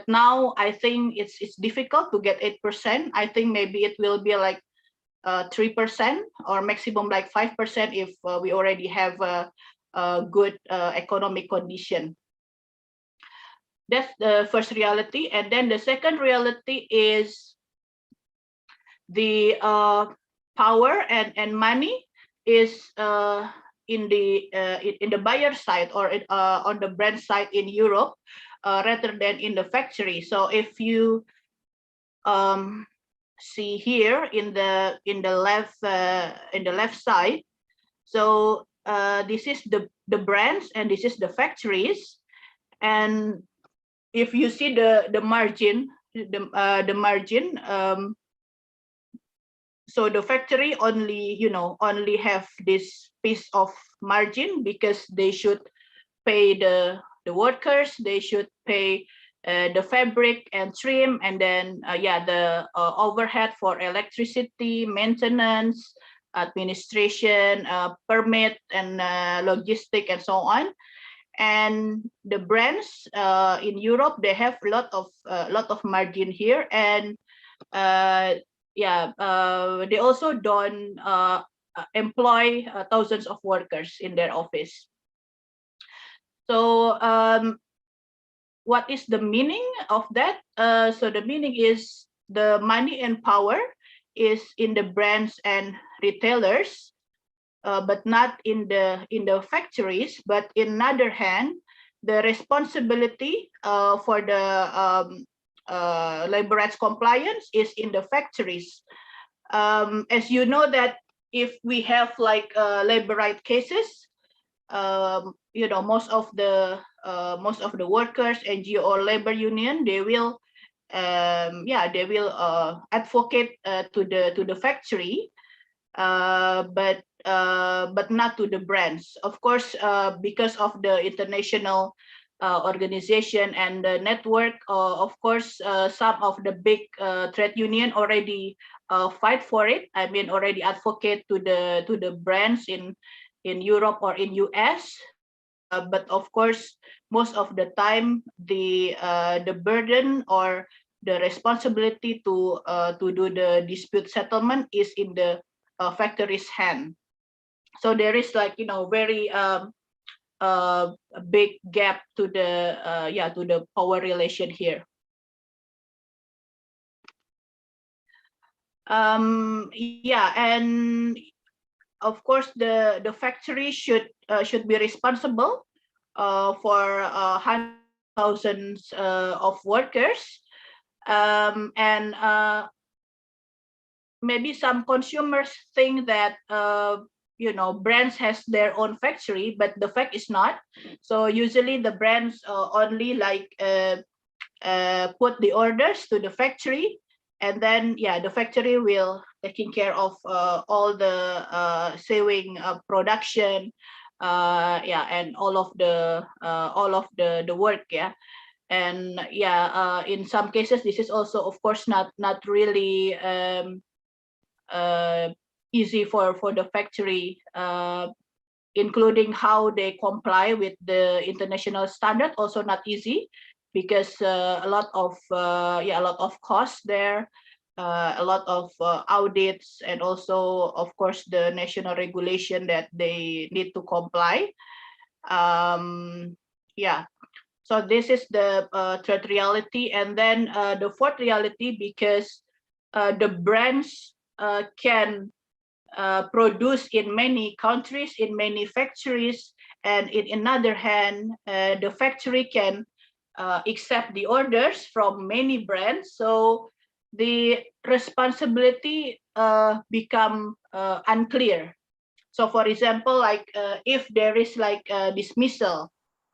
now I think it's difficult to get 8%. I think maybe it will be like 3% or maximum like 5% if we already have a good economic condition. That's the first reality. And then the second reality is the power and money is in the buyer side, or on the brand side in Europe, rather than in the factory. So if you see here in the left side, so this is the brands and this is the factories. And if you see the margin, so the factory only have this piece of margin because they should pay the workers, they should pay the fabric and trim, and then the overhead for electricity, maintenance, administration, permit, and logistic, and so on. And the brands in Europe, they have a lot of margin here, and they also don't employ thousands of workers in their office. So what is the meaning of that? So the meaning is the money and power is in the brands and retailers, but not in the factories. But in other hand, the responsibility for the labor rights compliance is in the factories. As you know that if we have like labor right cases, most of the workers, NGO or labor union, they will advocate to the factory. But not to the brands. Of course, because of the international organization and the network, of course, some of the big trade union already fight for it. I mean, already advocate to the brands in Europe or in US. But of course, most of the time, the burden or the responsibility to do the dispute settlement is in the factory's hand. So there is like, you know, very a big gap to the power relation here. And of course the factory should be responsible for thousands of workers, and maybe some consumers think that you know, brands has their own factory, but the fact is not. So usually the brands only like put the orders to the factory, and then the factory will taking care of all the sewing production, and all of the work, and in some cases this is also of course not really easy for the factory, including how they comply with the international standard, also not easy, because a lot of costs there, a lot of audits, and also of course the national regulation that they need to comply. So this is the third reality. And then the fourth reality, because the brands can produce in many countries, in many factories, and in another hand, the factory can accept the orders from many brands. So the responsibility become unclear. So for example, like if there is like a dismissal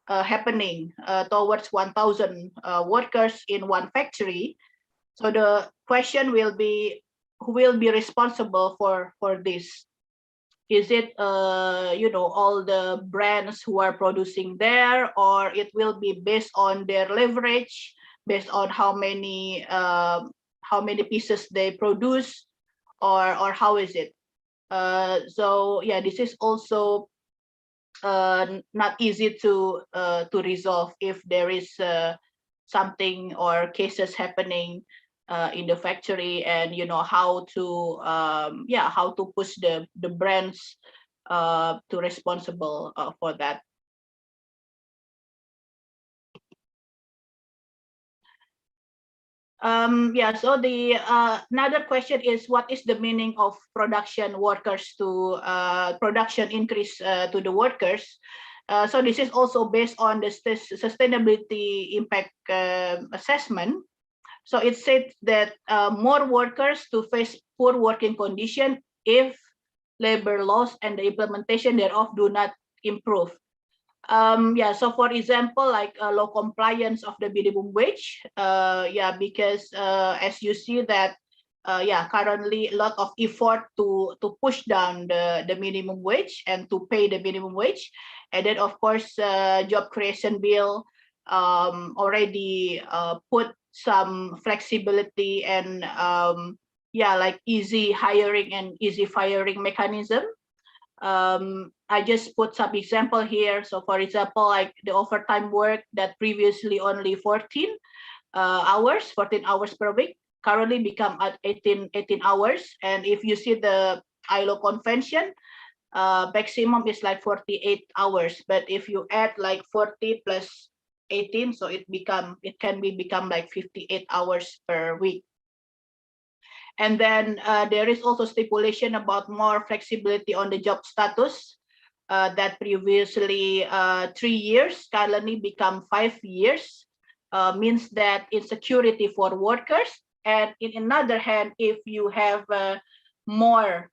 happening towards 1,000 workers in one factory, so the question will be, who will be responsible for this? Is it all the brands who are producing there, or it will be based on their leverage, based on how many pieces they produce, or how is it? So this is also not easy to resolve if there is something or cases happening in the factory, and how to push the brands to responsible for that. So the another question is, what is the meaning of production workers to production increase to the workers? So this is also based on the sustainability impact assessment. So it said that more workers to face poor working condition if labor laws and the implementation thereof do not improve. So for example, like low compliance of the minimum wage, because as you see that currently a lot of effort to push down the minimum wage and to pay the minimum wage, and then of course job creation bill already put some flexibility and like easy hiring and easy firing mechanism. I just put some example here. So for example, like the overtime work that previously only 14 hours per week, currently become at 18 hours. And if you see the ILO convention, maximum is like 48 hours. But if you add like 40 plus 18, so it can become like 58 hours per week. And then there is also stipulation about more flexibility on the job status that previously 3 years, currently become 5 years, means that insecurity for workers. And in another hand, if you have more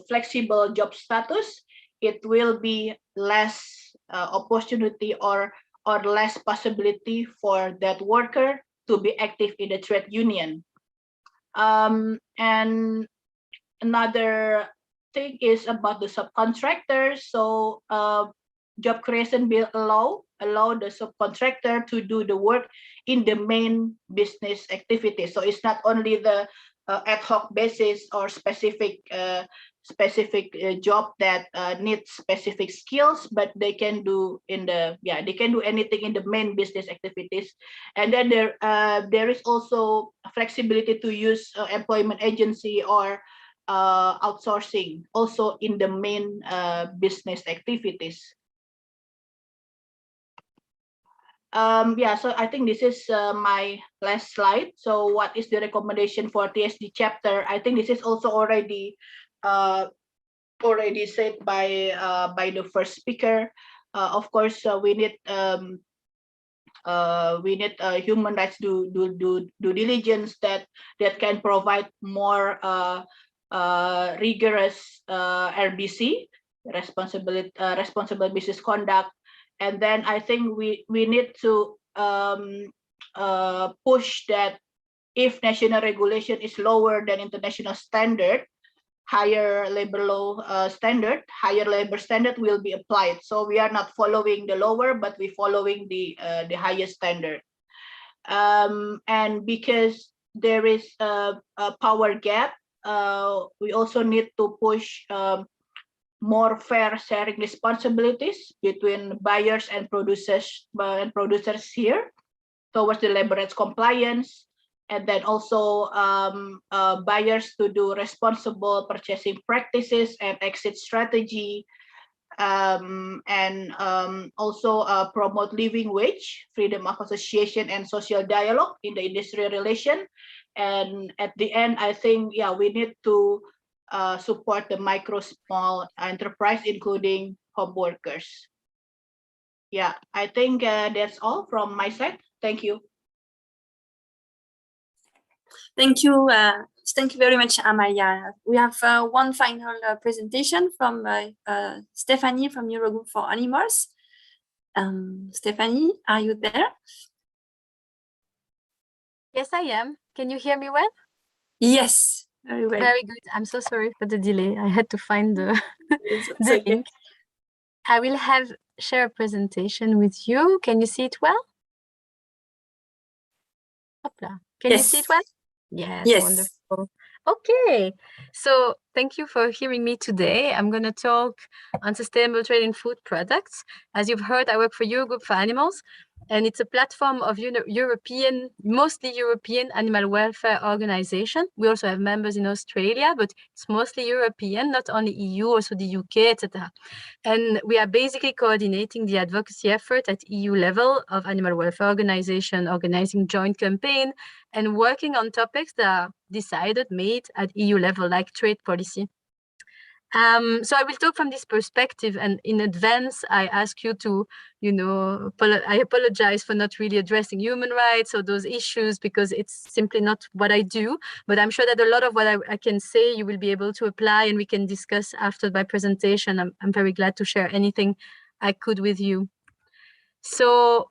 flexible job status, it will be less opportunity or less possibility for that worker to be active in the trade union. And another thing is about the subcontractors. So job creation will allow the subcontractor to do the work in the main business activity. So it's not only the ad hoc basis or specific job that needs specific skills, but they can do they can do anything in the main business activities. And then there is also flexibility to use employment agency or outsourcing also in the main business activities. So I think this is my last slide. So what is the recommendation for TSD chapter? I think this is also already said by the first speaker. Of course, we need human rights due diligence that can provide more rigorous RBC, responsible business conduct. And then I think we need to push that if national regulation is lower than international standard, higher labor law standard, higher labor standard will be applied. So we are not following the lower, but we're following the highest standard. And because there is a power gap, we also need to push more fair sharing responsibilities between buyers and producers here towards the labor rights compliance, and then also buyers to do responsible purchasing practices and exit strategy, and also promote living wage, freedom of association, and social dialogue in the industrial relation. And at the end, I think we need to support the micro small enterprise, including home workers. I think that's all from my side. Thank you. Thank you. Thank you very much, Amalia. We have one final presentation from Stephanie from Eurogroup for Animals. Stephanie, are you there? Yes, I am. Can you hear me well? Yes, very well. Very good. I'm so sorry for the delay. I had to find the, the link. I will share a presentation with you. Can you see it well? Hopla. Can you see it well? Yes, wonderful. Okay, so thank you for hearing me today. I'm going to talk on sustainable trade in food products. As you've heard, I work for Eurogroup for Animals, and it's a platform of mostly European animal welfare organization. We also have members in Australia, but it's mostly European, not only EU, also the UK, etc. And we are basically coordinating the advocacy effort at EU level of animal welfare organization, organizing joint campaign, and working on topics that are made at EU level, like trade policy. So I will talk from this perspective, and in advance, I ask you to, I apologize for not really addressing human rights or those issues, because it's simply not what I do, but I'm sure that a lot of what I can say, you will be able to apply, and we can discuss after my presentation. I'm very glad to share anything I could with you. So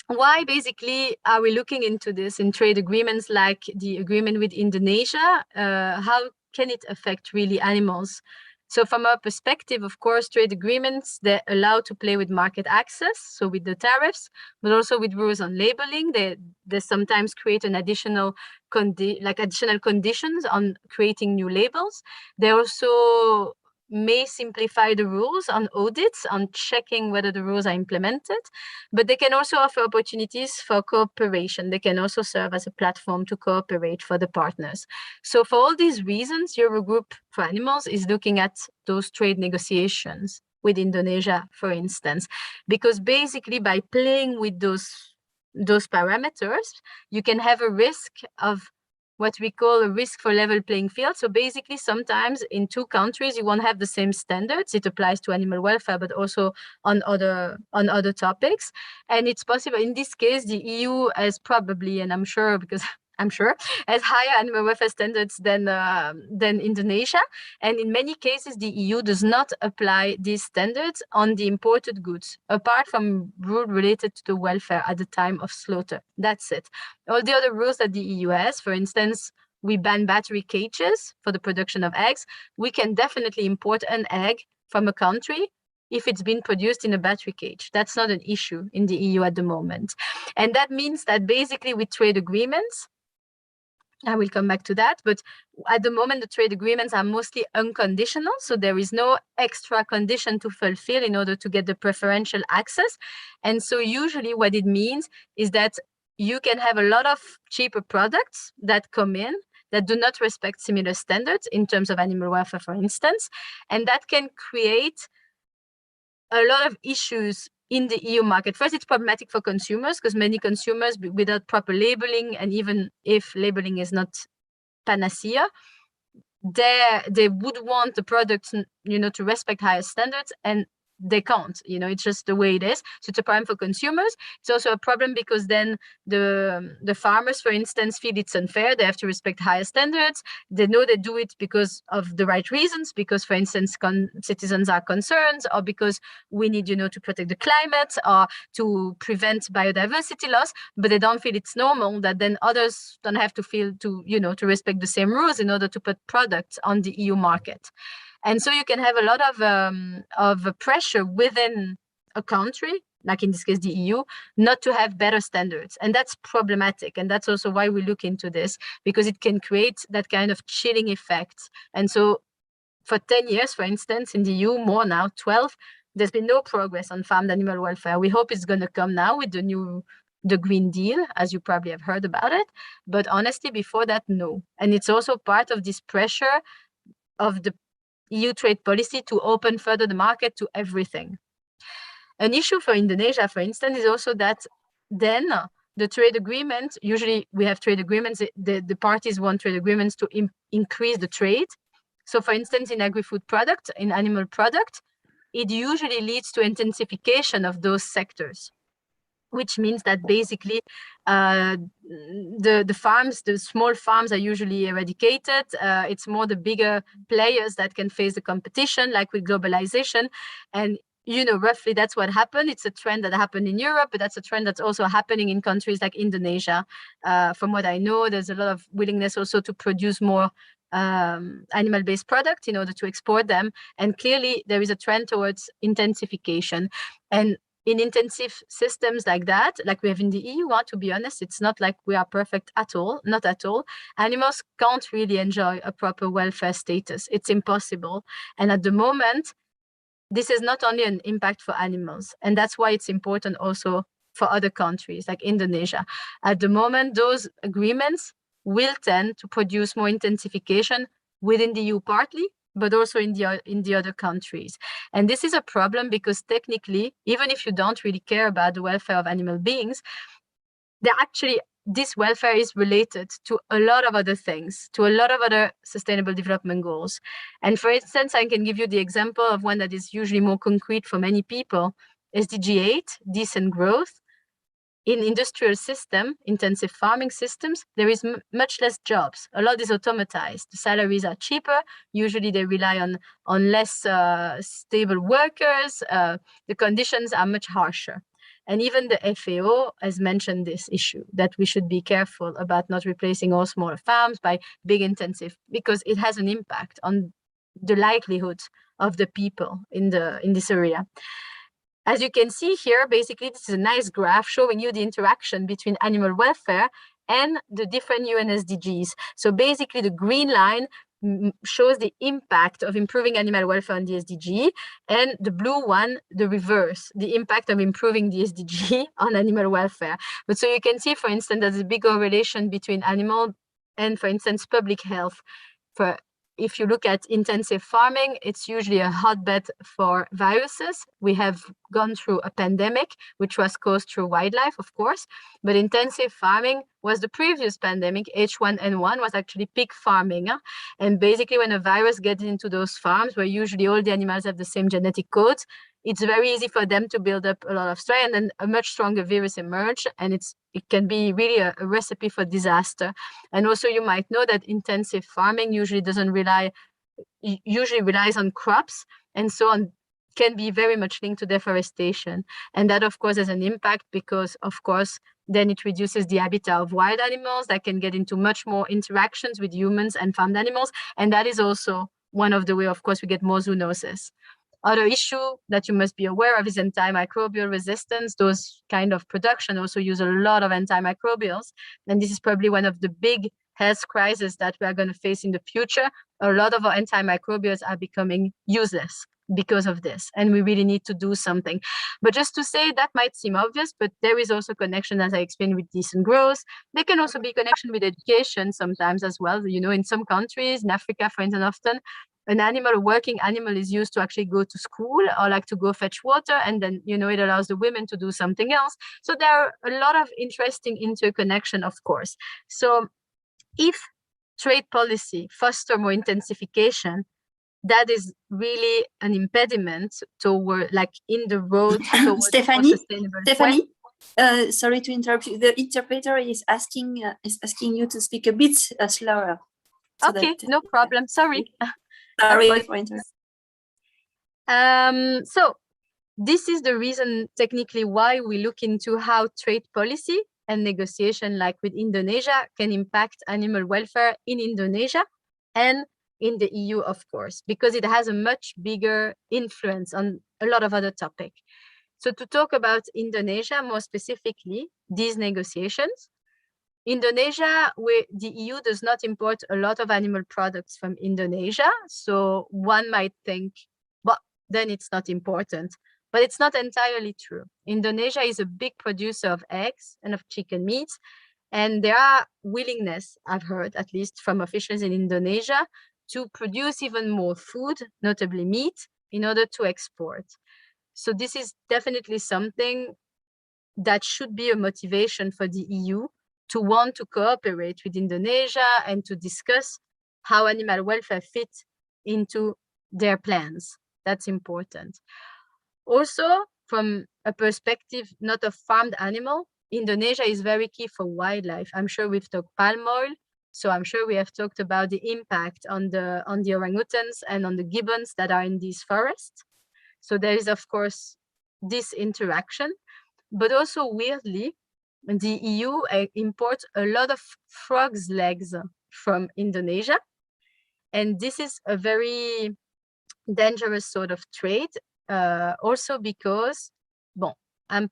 why basically are we looking into this in trade agreements like the agreement with Indonesia? How can it affect really animals? So from our perspective, of course, trade agreements, they're allowed to play with market access, so with the tariffs, but also with rules on labeling. They sometimes create an additional conditions on creating new labels. They also may simplify the rules on audits, on checking whether the rules are implemented, but they can also offer opportunities for cooperation. They can also serve as a platform to cooperate for the partners. So for all these reasons, Eurogroup for Animals is looking at those trade negotiations with Indonesia, for instance, because basically by playing with those parameters, you can have a risk of what we call a risk for level playing field. So basically, sometimes in two countries, you won't have the same standards. It applies to animal welfare, but also on other topics. And it's possible in this case, the EU has probably, and I'm sure has higher animal welfare standards than Indonesia. And in many cases, the EU does not apply these standards on the imported goods, apart from rules related to the welfare at the time of slaughter. That's it. All the other rules that the EU has, for instance, we ban battery cages for the production of eggs, we can definitely import an egg from a country if it's been produced in a battery cage. That's not an issue in the EU at the moment. And that means that basically with trade agreements, I will come back to that, but at the moment, the trade agreements are mostly unconditional. So there is no extra condition to fulfill in order to get the preferential access. And so usually what it means is that you can have a lot of cheaper products that come in that do not respect similar standards in terms of animal welfare, for instance, and that can create a lot of issues in the EU market. First, it's problematic for consumers because many consumers, without proper labeling, and even if labeling is not panacea, they would want the products, to respect higher standards, and they can't. It's just the way it is. So it's a problem for consumers. It's also a problem because then the farmers, for instance, feel it's unfair. They have to respect higher standards. They know they do it because of the right reasons, because, for instance, citizens are concerned, or because we need, to protect the climate or to prevent biodiversity loss. But they don't feel it's normal that then others don't have to feel to respect the same rules in order to put products on the EU market. And so you can have a lot of pressure within a country, like in this case, the EU, not to have better standards. And that's problematic. And that's also why we look into this, because it can create that kind of chilling effect. And so for 10 years, for instance, in the EU, more now, 12, there's been no progress on farmed animal welfare. We hope it's going to come now with the Green Deal, as you probably have heard about it. But honestly, before that, no. And it's also part of this pressure of the EU trade policy to open further the market to everything. An issue for Indonesia, for instance, is also that then the trade agreement, usually we have trade agreements, the parties want trade agreements to increase the trade. So for instance, in agri-food product, in animal product, it usually leads to intensification of those sectors, which means that basically the farms, the small farms are usually eradicated. It's more the bigger players that can face the competition, like with globalization. And, roughly that's what happened. It's a trend that happened in Europe, but that's a trend that's also happening in countries like Indonesia. From what I know, there's a lot of willingness also to produce more animal-based products in order to export them. And clearly there is a trend towards intensification. And in intensive systems like that, like we have in the EU, to be honest, it's not like we are perfect at all, not at all. Animals can't really enjoy a proper welfare status. It's impossible. And at the moment, this is not only an impact for animals, and that's why it's important also for other countries like Indonesia. At the moment, those agreements will tend to produce more intensification within the EU partly, but also in the other countries. And this is a problem because technically, even if you don't really care about the welfare of animal beings, this welfare is related to a lot of other things, to a lot of other sustainable development goals. And for instance, I can give you the example of one that is usually more concrete for many people, SDG 8, decent growth. In industrial intensive farming systems, there is much less jobs. A lot is automatized. The salaries are cheaper. Usually they rely on less stable workers. The conditions are much harsher. And even the FAO has mentioned this issue, that we should be careful about not replacing all smaller farms by big intensive, because it has an impact on the livelihood of the people in this area. As you can see here, basically, this is a nice graph showing you the interaction between animal welfare and the different UN SDGs. So basically, the green line shows the impact of improving animal welfare on the SDG, and the blue one, the reverse, the impact of improving the SDG on animal welfare. But so you can see, for instance, there's a big correlation between animal and, for instance, public health. If you look at intensive farming, it's usually a hotbed for viruses. We have gone through a pandemic, which was caused through wildlife, of course, but intensive farming was the previous pandemic. H1N1 was actually pig farming. And basically when a virus gets into those farms where usually all the animals have the same genetic codes, it's very easy for them to build up a lot of strain, and then a much stronger virus emerge, and it can be really a recipe for disaster. And also you might know that intensive farming usually relies on crops, and so on can be very much linked to deforestation. And that, of course, has an impact because, of course, then it reduces the habitat of wild animals that can get into much more interactions with humans and farmed animals. And that is also one of the way, of course, we get more zoonosis. Other issue that you must be aware of is antimicrobial resistance. Those kind of production also use a lot of antimicrobials. And this is probably one of the big health crises that we are going to face in the future. A lot of our antimicrobials are becoming useless because of this, and we really need to do something. But just to say, that might seem obvious, but there is also connection, as I explained, with decent growth. There can also be connection with education sometimes as well. You know, in some countries, in Africa, for instance, often a working animal is used to actually go to school or like to go fetch water, and then, you know, it allows the women to do something else. So there are a lot of interesting interconnection, of course. So if trade policy foster more intensification, that is really an impediment toward, like, in the road towards Stephanie, sustainable. Stephanie, sorry to interrupt you. The interpreter is asking you to speak a bit slower. So okay, no problem. Sorry. Sorry for interrupting. So this is the reason technically why we look into how trade policy and negotiation, like with Indonesia, can impact animal welfare in Indonesia and in the EU, of course, because it has a much bigger influence on a lot of other topics. So to talk about Indonesia more specifically, these negotiations, Indonesia, the EU does not import a lot of animal products from Indonesia. So one might think, well, then it's not important. But it's not entirely true. Indonesia is a big producer of eggs and of chicken meat. And there are willingness, I've heard, at least from officials in Indonesia, to produce even more food, notably meat, in order to export. So this is definitely something that should be a motivation for the EU to want to cooperate with Indonesia and to discuss how animal welfare fits into their plans. That's important. Also, from a perspective not of farmed animal, Indonesia is very key for wildlife. I'm sure we've talked palm oil, so I'm sure we have talked about the impact on the orangutans and on the gibbons that are in these forests. So there is, of course, this interaction, but also weirdly, the EU imports a lot of frogs' legs from Indonesia. And this is a very dangerous sort of trade, also because, I'm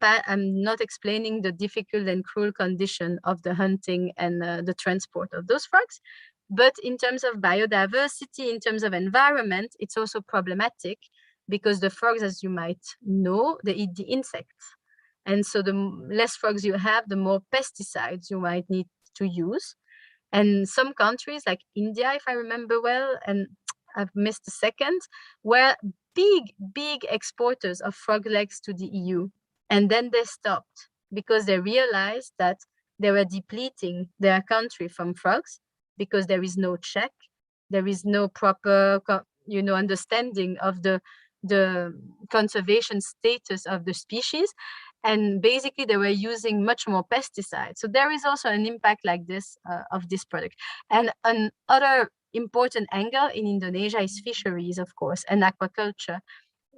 not explaining the difficult and cruel condition of the hunting and the transport of those frogs, but in terms of biodiversity, in terms of environment, it's also problematic because the frogs, as you might know, they eat the insects. And so the less frogs you have, the more pesticides you might need to use. And some countries like India, if I remember well, and I've missed a second, were big exporters of frog legs to the EU. And then they stopped because they realized that they were depleting their country from frogs because there is no check. There is no proper, understanding of the conservation status of the species. And basically they were using much more pesticides. So there is also an impact like this of this product. And another important angle in Indonesia is fisheries, of course, and aquaculture.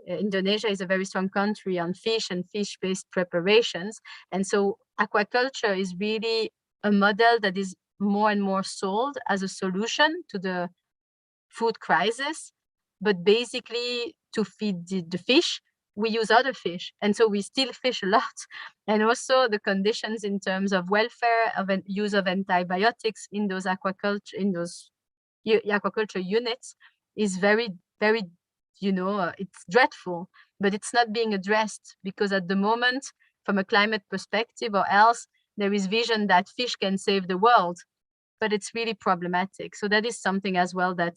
Indonesia is a very strong country on fish and fish-based preparations. And so aquaculture is really a model that is more and more sold as a solution to the food crisis. But basically to feed the fish, we use other fish. And so we still fish a lot. And also the conditions in terms of welfare, of use of antibiotics in those aquaculture units is very, very, it's dreadful, but it's not being addressed because at the moment, from a climate perspective or else, there is vision that fish can save the world, but it's really problematic. So that is something as well that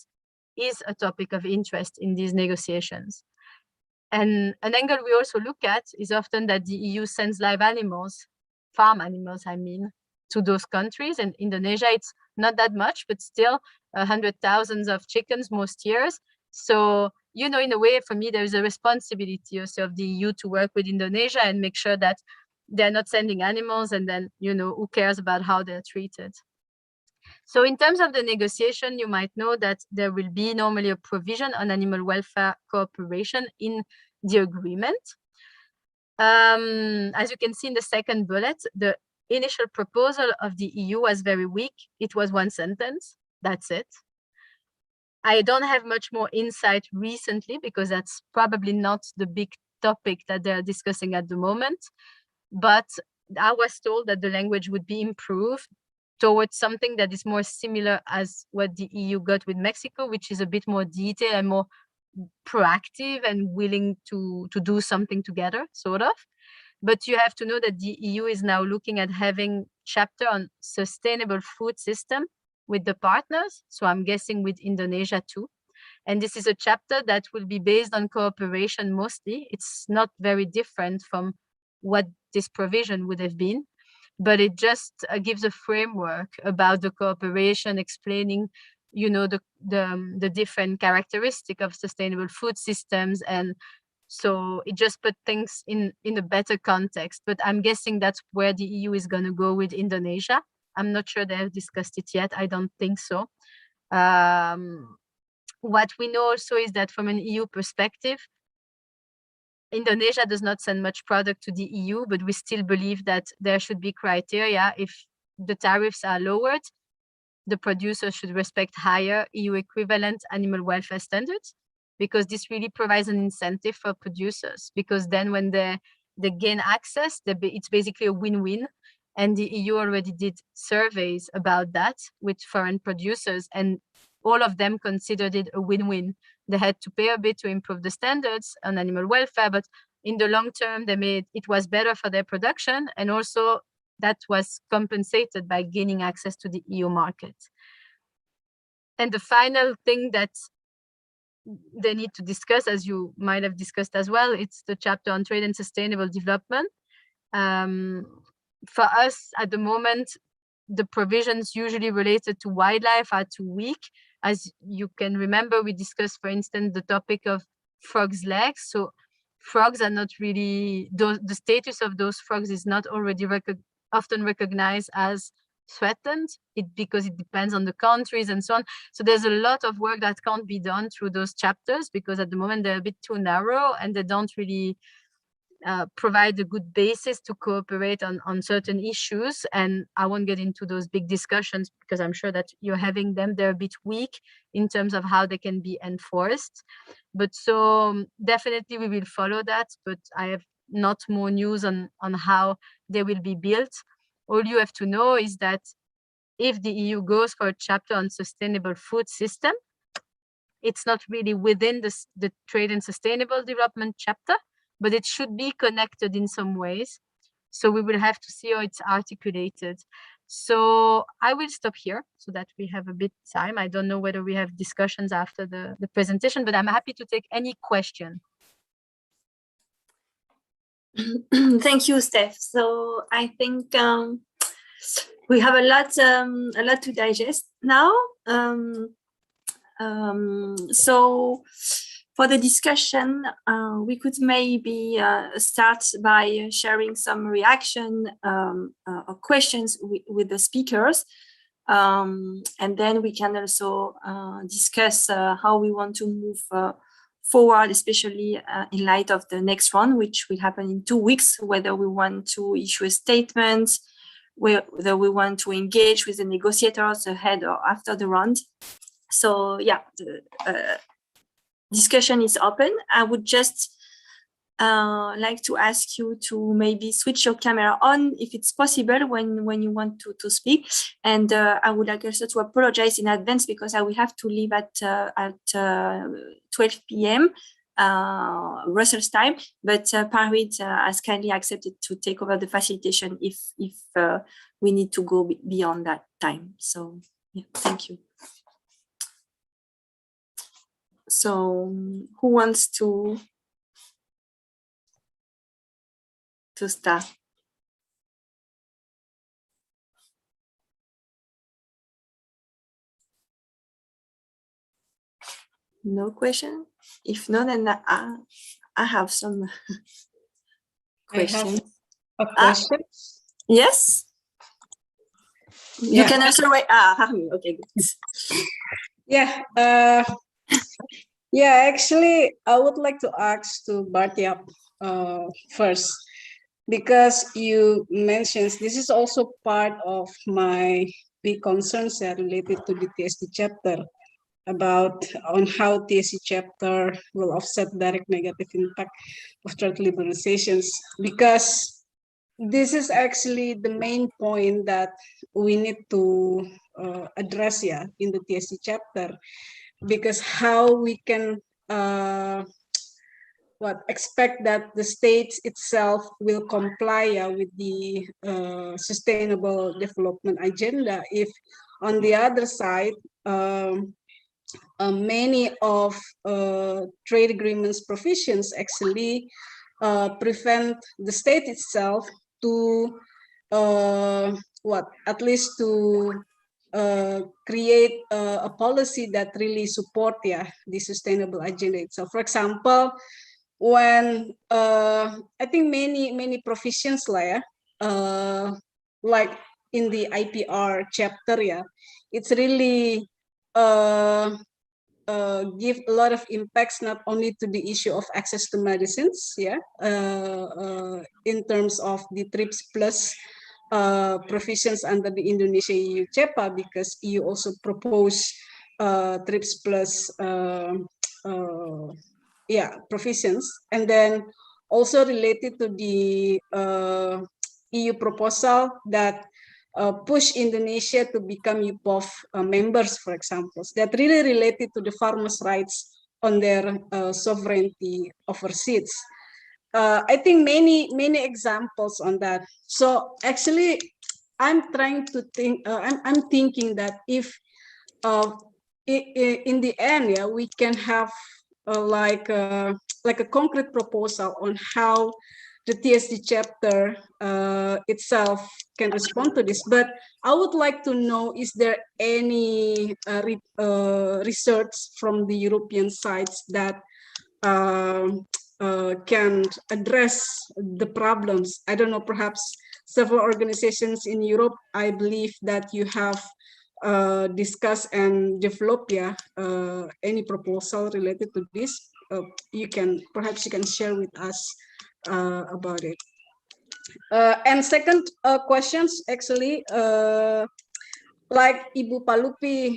is a topic of interest in these negotiations. And an angle we also look at is often that the EU sends live animals, farm animals, I mean, to those countries. And Indonesia, it's not that much, but still 100,000 of chickens most years. So, in a way, for me, there's a responsibility also of the EU to work with Indonesia and make sure that they're not sending animals and then, who cares about how they're treated. So in terms of the negotiation, you might know that there will be normally a provision on animal welfare cooperation in the agreement. As you can see in the second bullet, the initial proposal of the EU was very weak. It was one sentence, that's it. I don't have much more insight recently because that's probably not the big topic that they're discussing at the moment. But I was told that the language would be improved towards something that is more similar as what the EU got with Mexico, which is a bit more detailed and more proactive and willing to do something together, sort of. But you have to know that the EU is now looking at having chapter on sustainable food system with the partners. So I'm guessing with Indonesia too. And this is a chapter that will be based on cooperation mostly. It's not very different from what this provision would have been, but it just gives a framework about the cooperation, explaining, you know, the different characteristics of sustainable food systems. And so it just put things in a better context. But I'm guessing that's where the EU is going to go with Indonesia. I'm not sure they have discussed it yet. I don't think so. What we know also is that from an EU perspective, Indonesia does not send much product to the EU, but we still believe that there should be criteria. If the tariffs are lowered, the producers should respect higher EU equivalent animal welfare standards, because this really provides an incentive for producers, because then when they gain access, it's basically a win-win. And the EU already did surveys about that with foreign producers, and all of them considered it a win-win. They had to pay a bit to improve the standards on animal welfare, but in the long term, it was better for their production, and also that was compensated by gaining access to the EU market. And the final thing that they need to discuss, as you might have discussed as well, it's the chapter on trade and sustainable development. For us at the moment, the provisions usually related to wildlife are too weak. As you can remember, we discussed, for instance, the topic of frogs' legs. So frogs are not really, the status of those frogs is not already often recognized as threatened, because it depends on the countries and so on. So there's a lot of work that can't be done through those chapters, because at the moment they're a bit too narrow and they don't really provide a good basis to cooperate on certain issues. And I won't get into those big discussions because I'm sure that you're having them. They're a bit weak in terms of how they can be enforced. But so definitely we will follow that, but I have not more news on how they will be built. All you have to know is that if the EU goes for a chapter on sustainable food system, it's not really within the trade and sustainable development chapter, but it should be connected in some ways. So we will have to see how it's articulated. So I will stop here so that we have a bit of time. I don't know whether we have discussions after the presentation, but I'm happy to take any question. Thank you, Steph. So I think we have a lot to digest now. So for the discussion, we could maybe start by sharing some reaction or questions with the speakers. And then we can also discuss how we want to move forward, especially in light of the next round, which will happen in 2 weeks, whether we want to issue a statement, whether we want to engage with the negotiators ahead or after the round. So yeah, the discussion is open. I would just like to ask you to maybe switch your camera on if it's possible when you want to speak. And I would like also to apologize in advance because I will have to leave at 12 p.m. Brussels time. But Parit has kindly accepted to take over the facilitation if we need to go beyond that time. So yeah, thank you. So who wants to start? No question? If not, then I have some questions. I have a question. Yes? You can answer right. Okay, good. Yeah. Yeah, actually, I would like to ask to Bartiap first, because you mentioned this is also part of my big concerns related to the TSD chapter about on how TSD chapter will offset direct negative impact of trade liberalizations, because this is actually the main point that we need to address in the TSD chapter, because how we can expect that the state itself will comply with the sustainable development agenda if on the other side many of trade agreements provisions actually prevent the state itself to at least to create a policy that really support the sustainable agenda itself. For example, when I think many provisions like in the IPR chapter, it's really give a lot of impacts not only to the issue of access to medicines, in terms of the TRIPS plus provisions under the Indonesia EU CEPA, because EU also propose TRIPS plus provisions, and then also related to the EU proposal that push Indonesia to become UPOV members, for example, that really related to the farmers' rights on their sovereignty over seeds. I think many examples on that. So actually, I'm trying to think. I'm thinking that if in the end, we can have like a concrete proposal on how the TSD chapter itself can respond to this. But I would like to know, is there any research from the European sides that can address the problems? I don't know, perhaps several organizations in Europe, I believe that you have discuss and develop any proposal related to this. Perhaps you can share with us about it. And second questions, actually, like Ibu Palupi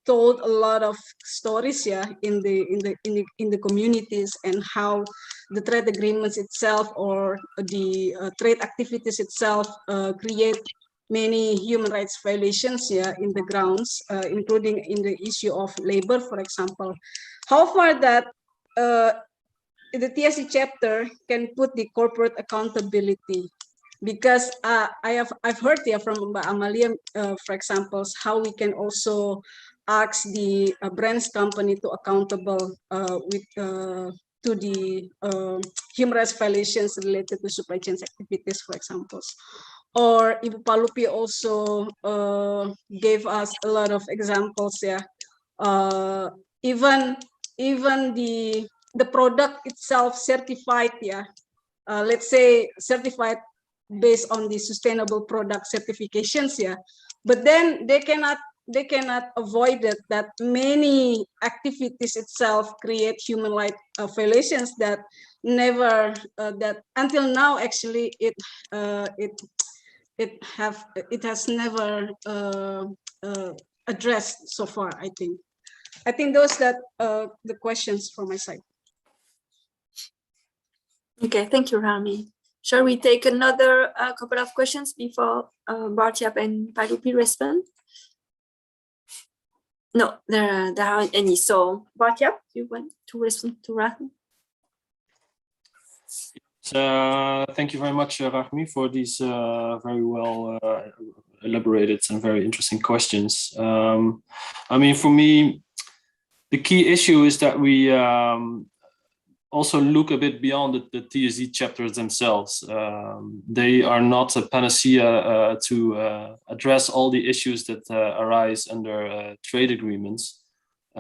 told a lot of stories in the communities, and how the trade agreements itself or the trade activities itself create many human rights violations in the grounds, including in the issue of labor, for example. How far that the TSD chapter can put the corporate accountability, because I've heard from Mbak Amalia, for example, how we can also ask the brands company to accountable to the human rights violations related to supply chain activities, for example. Or Ibu Palupi also gave us a lot of examples. Even the product itself certified. Let's say certified based on the sustainable product certifications. But then they cannot avoid it that many activities itself create human rights violations that never that until now actually it has never addressed so far. I think those that the questions from my side. Okay, thank you, Rami. Shall we take another couple of questions before Bartiap and Palupi respond? No, there aren't any. So Bartiap, you want to respond to Rami? Thank you very much, Rahmi, for these very well elaborated and very interesting questions. I mean, for me, the key issue is that we also look a bit beyond the TSD chapters themselves. They are not a panacea to address all the issues that arise under trade agreements.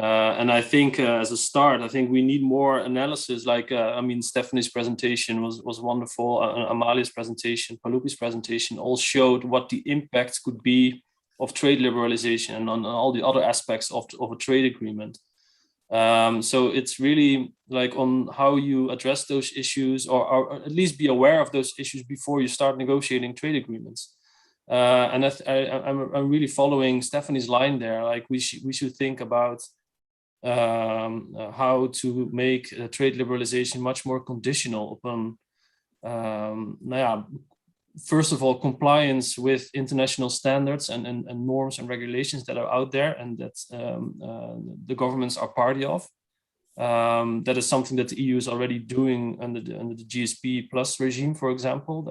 And I think as a start, I think we need more analysis. Like, I mean, Stephanie's presentation was wonderful. Amalia's presentation, Palupi's presentation all showed what the impacts could be of trade liberalization and on all the other aspects of a trade agreement. So it's really like on how you address those issues, or at least be aware of those issues before you start negotiating trade agreements. And I'm really following Stephanie's line there. Like we should think about how to make trade liberalization much more conditional upon, first of all, compliance with international standards and norms and regulations that are out there and that the governments are party of. That is something that the EU is already doing under the GSP plus regime, for example,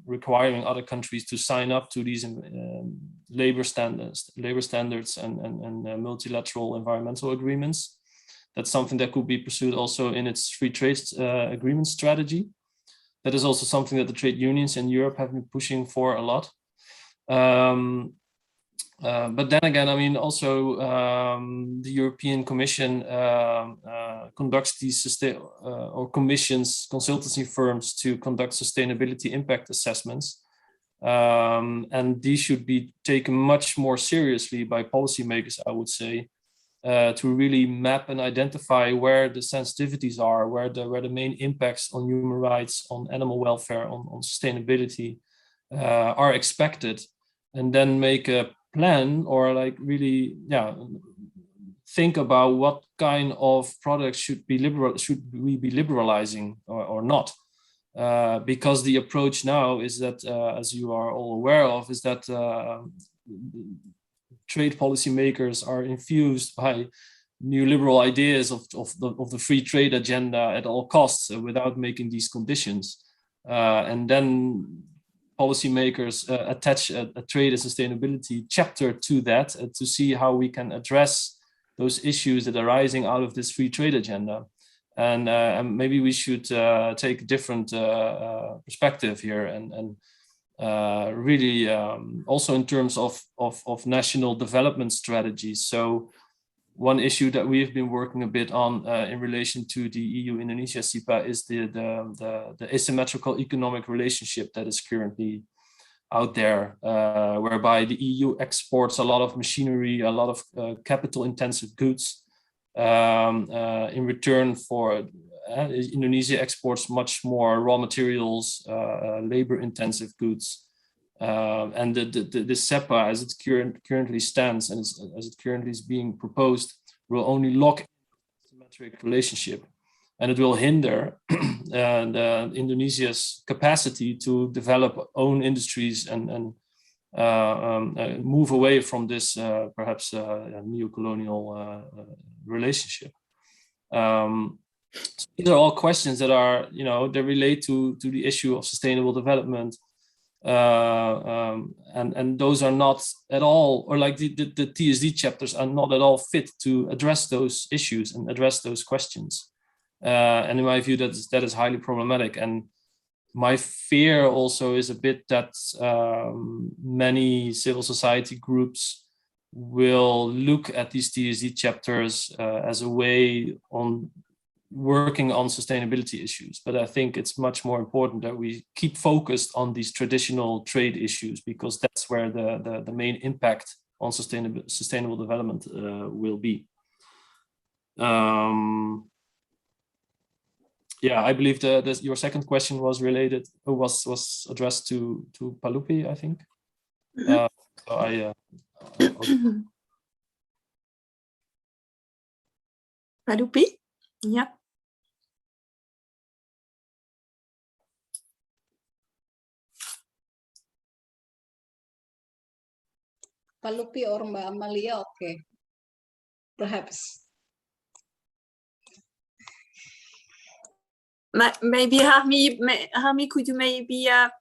requiring other countries to sign up to these labor standards and multilateral environmental agreements. That's something that could be pursued also in its free trade agreement strategy. That is also something that the trade unions in Europe have been pushing for a lot. But then again, I mean, also the European Commission conducts these or commissions consultancy firms to conduct sustainability impact assessments. And these should be taken much more seriously by policymakers, I would say, to really map and identify where the sensitivities are, where the main impacts on human rights, on animal welfare, on sustainability are expected, and then make a plan, or like really, think about what kind of products should we be liberalizing or not. Because the approach now is that, as you are all aware of, is that trade policymakers are infused by neoliberal ideas of the free trade agenda at all costs without making these conditions. And then policymakers attach a trade and sustainability chapter to that to see how we can address those issues that are rising out of this free trade agenda. And maybe we should take a different perspective here and really also in terms of national development strategies. So one issue that we've been working a bit on in relation to the EU-Indonesia CIPA is the asymmetrical economic relationship that is currently out there, whereby the EU exports a lot of machinery, a lot of capital-intensive goods. In return for Indonesia exports much more raw materials, labor-intensive goods, and the SEPA, as it currently stands and as it currently is being proposed, will only lock in a symmetric relationship, and it will hinder Indonesia's capacity to develop own industries and move away from this perhaps neo-colonial relationship. So these are all questions that are, they relate to the issue of sustainable development, and those are not at all, or like the TSD chapters are not at all fit to address those issues and address those questions. And in my view, that is highly problematic. And my fear also is a bit that many civil society groups will look at these TSD chapters as a way on working on sustainability issues. But I think it's much more important that we keep focused on these traditional trade issues, because that's where the main impact on sustainable development will be. Yeah, I believe your second question was related, was addressed to Palupi, I think. So Palupi? Yeah. Palupi or Mbak Amalia, okay. Perhaps. Maybe Hami, could you maybe ask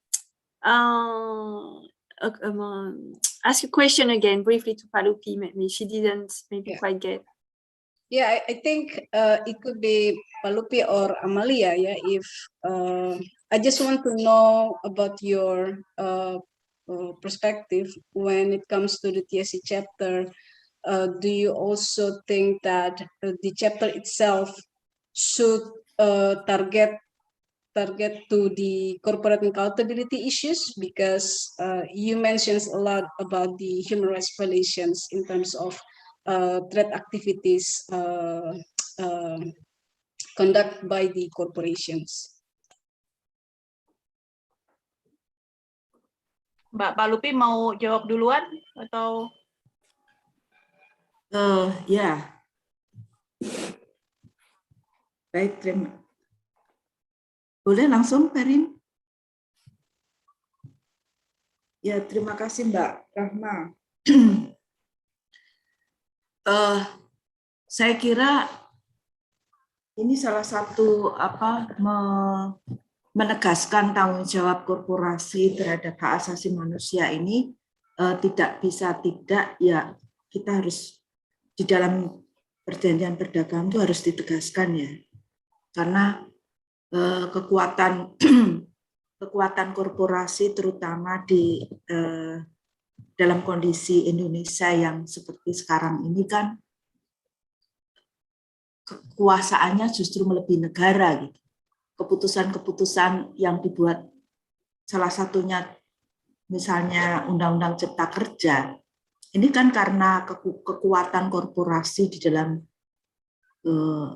a question again briefly to Palupi? Maybe she didn't quite get. Yeah, I think it could be Palupi or Amalia. Yeah, if I just want to know about your perspective when it comes to the TSD chapter do you also think that the chapter itself should target to the corporate accountability issues? Because you mentioned a lot about the human rights violations in terms of trade activities conducted by the corporations. Mbak Lupi mau jawab duluan atau? Ya, baik, terima. Boleh langsung, Perin? Ya, terima kasih Mbak Rahma. Saya kira ini salah satu menegaskan tanggung jawab korporasi terhadap hak asasi manusia ini tidak bisa tidak, ya kita harus di dalam perjanjian perdagangan itu harus ditegaskan ya, karena kekuatan korporasi terutama di dalam kondisi Indonesia yang seperti sekarang ini kan kekuasaannya justru melebihi negara gitu. Keputusan-keputusan yang dibuat, salah satunya misalnya Undang-Undang Cipta Kerja, ini kan karena kekuatan korporasi di dalam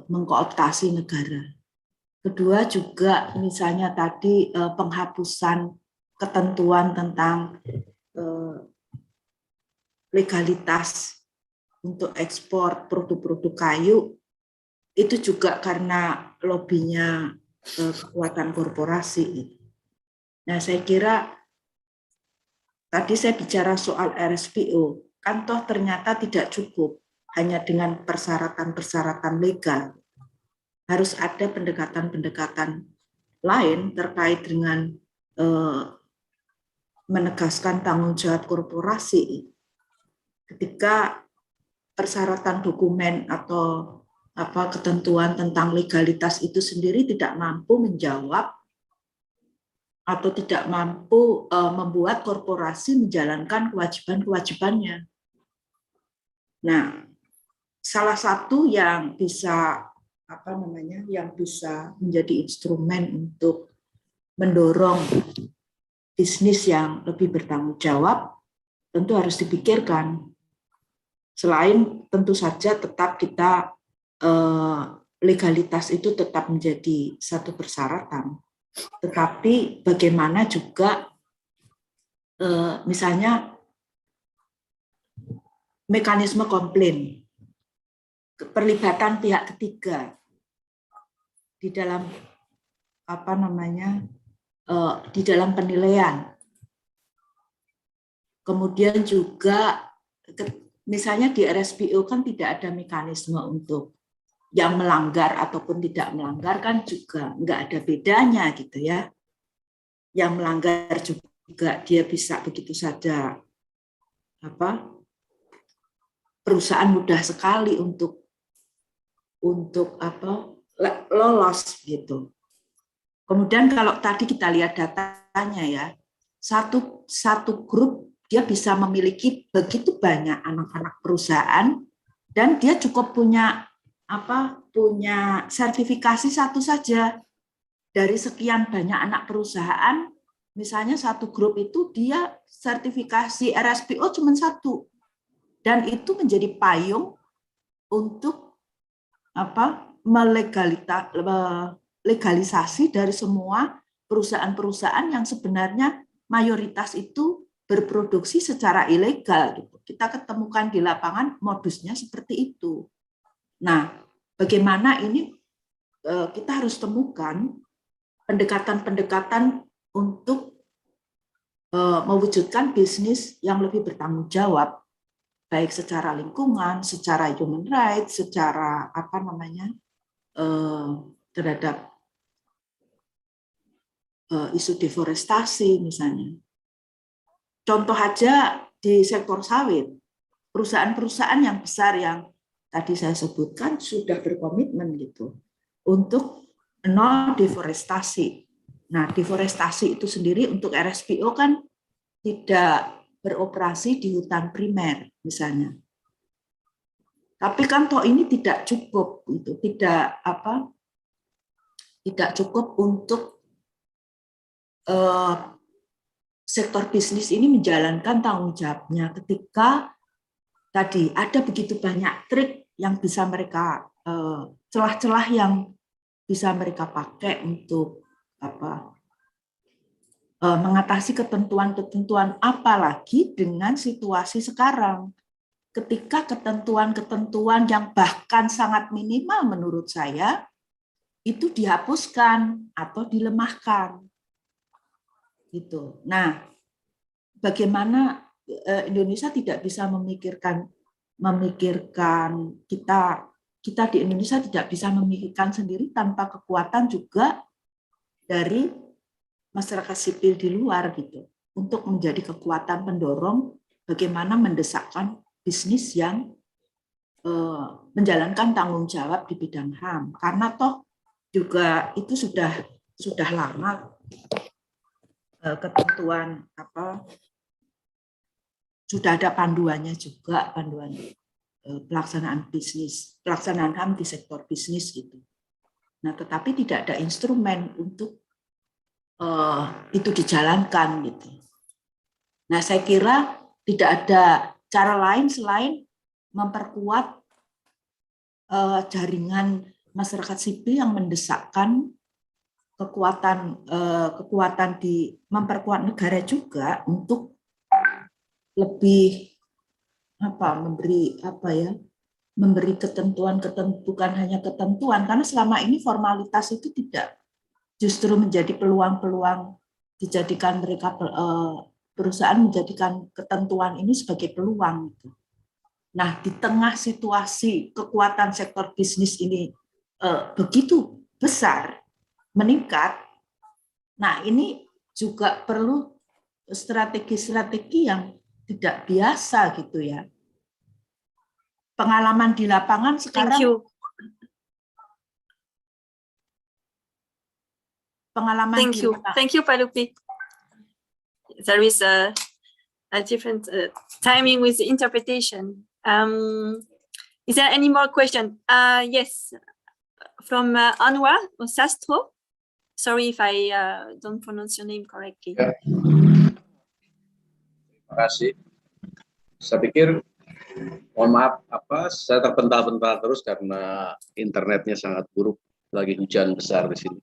mengkooptasi negara. Kedua juga misalnya tadi penghapusan ketentuan tentang legalitas untuk ekspor produk-produk kayu, itu juga karena lobbynya kekuatan korporasi. Nah, saya kira tadi saya bicara soal RSPO, kan toh ternyata tidak cukup hanya dengan persyaratan-persyaratan legal. Harus ada pendekatan-pendekatan lain terkait dengan menegaskan tanggung jawab korporasi. Ketika persyaratan dokumen atau ketentuan tentang legalitas itu sendiri tidak mampu menjawab atau tidak mampu membuat korporasi menjalankan kewajiban-kewajibannya. Nah, salah satu yang bisa yang bisa menjadi instrumen untuk mendorong bisnis yang lebih bertanggung jawab tentu harus dipikirkan. Selain tentu saja tetap kita legalitas itu tetap menjadi satu persyaratan, tetapi bagaimana juga misalnya mekanisme komplain, perlibatan pihak ketiga di dalam di dalam penilaian. Kemudian juga misalnya di RSPO kan tidak ada mekanisme untuk yang melanggar ataupun tidak melanggar, kan juga nggak ada bedanya gitu ya. Yang melanggar juga dia bisa begitu saja perusahaan mudah sekali untuk lolos gitu. Kemudian kalau tadi kita lihat datanya ya, satu grup dia bisa memiliki begitu banyak anak-anak perusahaan dan dia cukup punya sertifikasi satu saja dari sekian banyak anak perusahaan. Misalnya satu grup itu dia sertifikasi RSPO cuma satu, dan itu menjadi payung untuk legalisasi dari semua perusahaan-perusahaan yang sebenarnya mayoritas itu berproduksi secara ilegal gitu. Kita ketemukan di lapangan modusnya seperti itu. Nah, bagaimana ini kita harus temukan pendekatan-pendekatan untuk mewujudkan bisnis yang lebih bertanggung jawab, baik secara lingkungan, secara human rights, secara terhadap isu deforestasi misalnya. Contoh aja di sektor sawit, perusahaan-perusahaan yang besar yang tadi saya sebutkan sudah berkomitmen gitu untuk nol deforestasi. Nah, deforestasi itu sendiri untuk RSPO kan tidak beroperasi di hutan primer misalnya. Tapi kan toh ini tidak cukup, itu tidak cukup untuk sektor bisnis ini menjalankan tanggung jawabnya ketika tadi ada begitu banyak trik yang bisa mereka celah-celah yang bisa mereka pakai untuk mengatasi ketentuan-ketentuan, apalagi dengan situasi sekarang ketika ketentuan-ketentuan yang bahkan sangat minimal menurut saya itu dihapuskan atau dilemahkan gitu. Nah, bagaimana Indonesia tidak bisa memikirkan kita di Indonesia tidak bisa memikirkan sendiri tanpa kekuatan juga dari masyarakat sipil di luar gitu untuk menjadi kekuatan pendorong bagaimana mendesakkan bisnis yang menjalankan tanggung jawab di bidang HAM, karena toh juga itu sudah lama ketentuan sudah ada panduannya juga, panduan pelaksanaan HAM di sektor bisnis gitu. Nah, tetapi tidak ada instrumen untuk itu dijalankan gitu. Nah, saya kira tidak ada cara lain selain memperkuat jaringan masyarakat sipil yang mendesakkan kekuatan di memperkuat negara juga untuk lebih memberi ketentuan bukan hanya ketentuan, karena selama ini formalitas itu tidak justru menjadi peluang-peluang dijadikan mereka perusahaan menjadikan ketentuan ini sebagai peluang. Nah, di tengah situasi kekuatan sektor bisnis ini begitu besar, meningkat, nah ini juga perlu strategi-strategi yang tidak biasa gitu ya. Pengalaman di lapangan sekarang. Thank you, Pak Lupi. There is a different timing with the interpretation. Is there any more question? Yes, from Anwar or Sastro. Sorry if I don't pronounce your name correctly. Ya. Terima kasih. Saya pikir, mohon maaf, saya terpental-pental terus karena internetnya sangat buruk, lagi hujan besar di sini.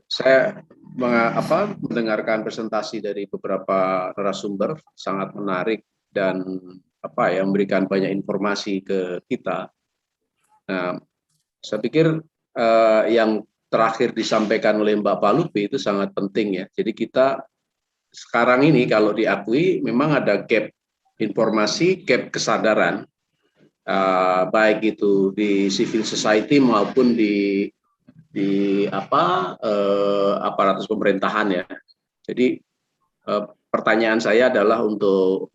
Saya mendengarkan presentasi dari beberapa narasumber, sangat menarik dan memberikan banyak informasi ke kita. Nah, saya pikir yang terakhir disampaikan oleh Mbak Palupi itu sangat penting ya. Jadi kita sekarang ini kalau diakui memang ada gap informasi, gap kesadaran, baik itu di civil society maupun di aparatus pemerintahan ya. Jadi pertanyaan saya adalah untuk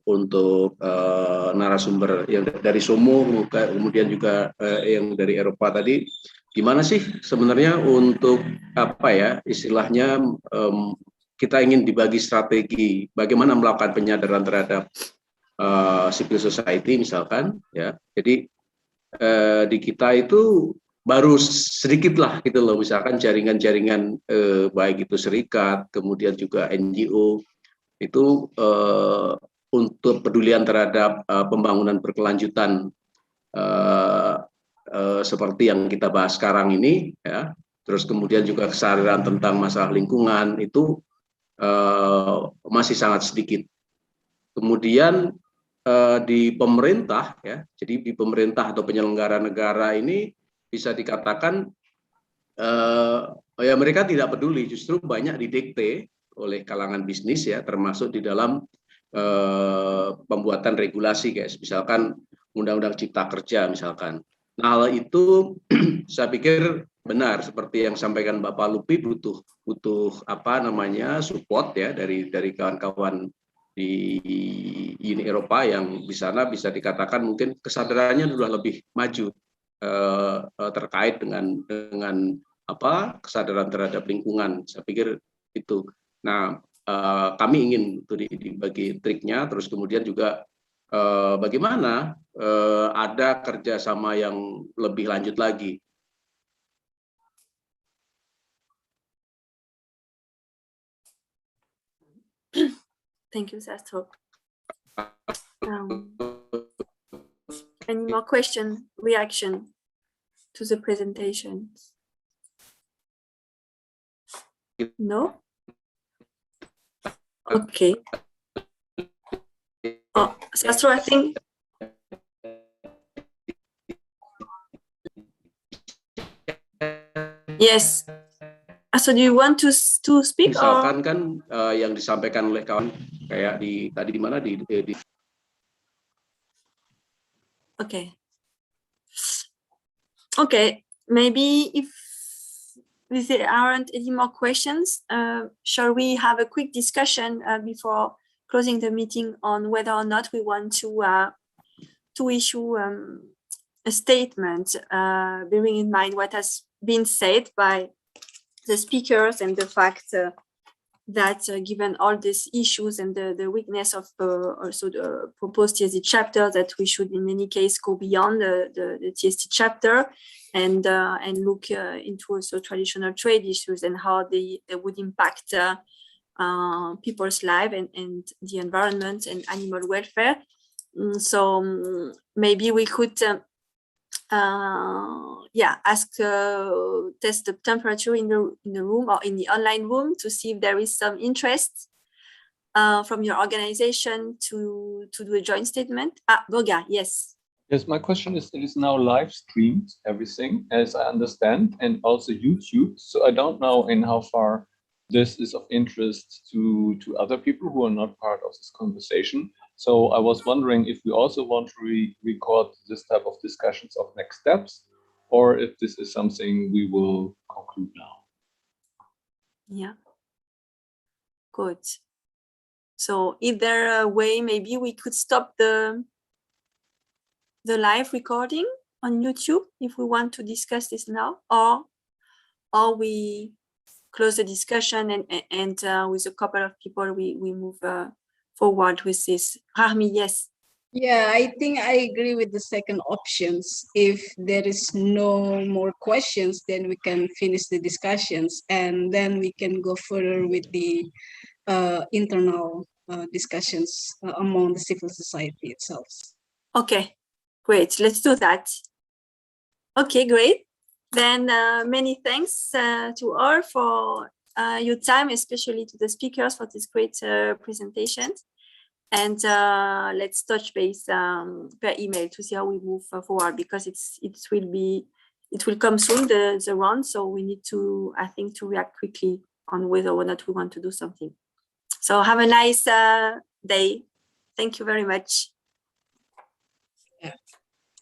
narasumber yang dari SOMO, kemudian juga yang dari Eropa tadi, gimana sih sebenarnya untuk istilahnya kita ingin dibagi strategi bagaimana melakukan penyadaran terhadap civil society misalkan ya. Jadi di kita itu baru sedikit lah gitu loh, misalkan jaringan-jaringan baik itu serikat, kemudian juga NGO itu untuk pedulian terhadap pembangunan berkelanjutan seperti yang kita bahas sekarang ini ya. Terus kemudian juga kesadaran tentang masalah lingkungan itu masih sangat sedikit. Kemudian di pemerintah ya, jadi di pemerintah atau penyelenggara negara ini bisa dikatakan ya mereka tidak peduli, justru banyak didikte oleh kalangan bisnis ya, termasuk di dalam pembuatan regulasi kayak misalkan Undang-Undang Cipta Kerja misalkan. Nah, hal itu saya pikir benar seperti yang sampaikan Mbak Palupi, butuh support ya dari kawan-kawan di Uni Eropa yang di sana bisa dikatakan mungkin kesadarannya sudah lebih maju terkait dengan kesadaran terhadap lingkungan. Saya pikir itu. Nah, kami ingin itu dibagi triknya, terus kemudian juga bagaimana ada kerjasama yang lebih lanjut lagi. Thank you, Sastro. Any more question, reaction to the presentation? No? Okay. Oh, Sastro, I think. Yes. So do you want to speak? Misalkan kan yang disampaikan oleh kawan kayak tadi di mana di Okay. Okay. Maybe if there aren't any more questions, shall we have a quick discussion before closing the meeting on whether or not we want to issue a statement, bearing in mind what has been said by the speakers and the fact that given all these issues and the weakness of also the proposed TSD chapter, that we should in any case go beyond the TSD chapter and look into also traditional trade issues and how they would impact people's life and the environment and animal welfare. So maybe we could ask test the temperature in the room or in the online room to see if there is some interest from your organization to do a joint statement. Boga, yes. Yes, my question is, it is now live streamed, everything, as I understand, and also YouTube. So I don't know in how far this is of interest to other people who are not part of this conversation. So I was wondering if we also want to record this type of discussions of next steps, or if this is something we will conclude now. Yeah. Good. So is there a way maybe we could stop the live recording on YouTube if we want to discuss this now, or we close the discussion and with a couple of people we move forward with this. Rahmi, yes. Yeah, I think I agree with the second options. If there is no more questions, then we can finish the discussions and then we can go further with the internal discussions among the civil society itself. Okay, great. Let's do that. Okay, great. Then many thanks to all for your time, especially to the speakers for this great presentations. And let's touch base per email to see how we move forward, because it will come soon, the round. So we need to, I think, to react quickly on whether or not we want to do something. So have a nice day. Thank you very much.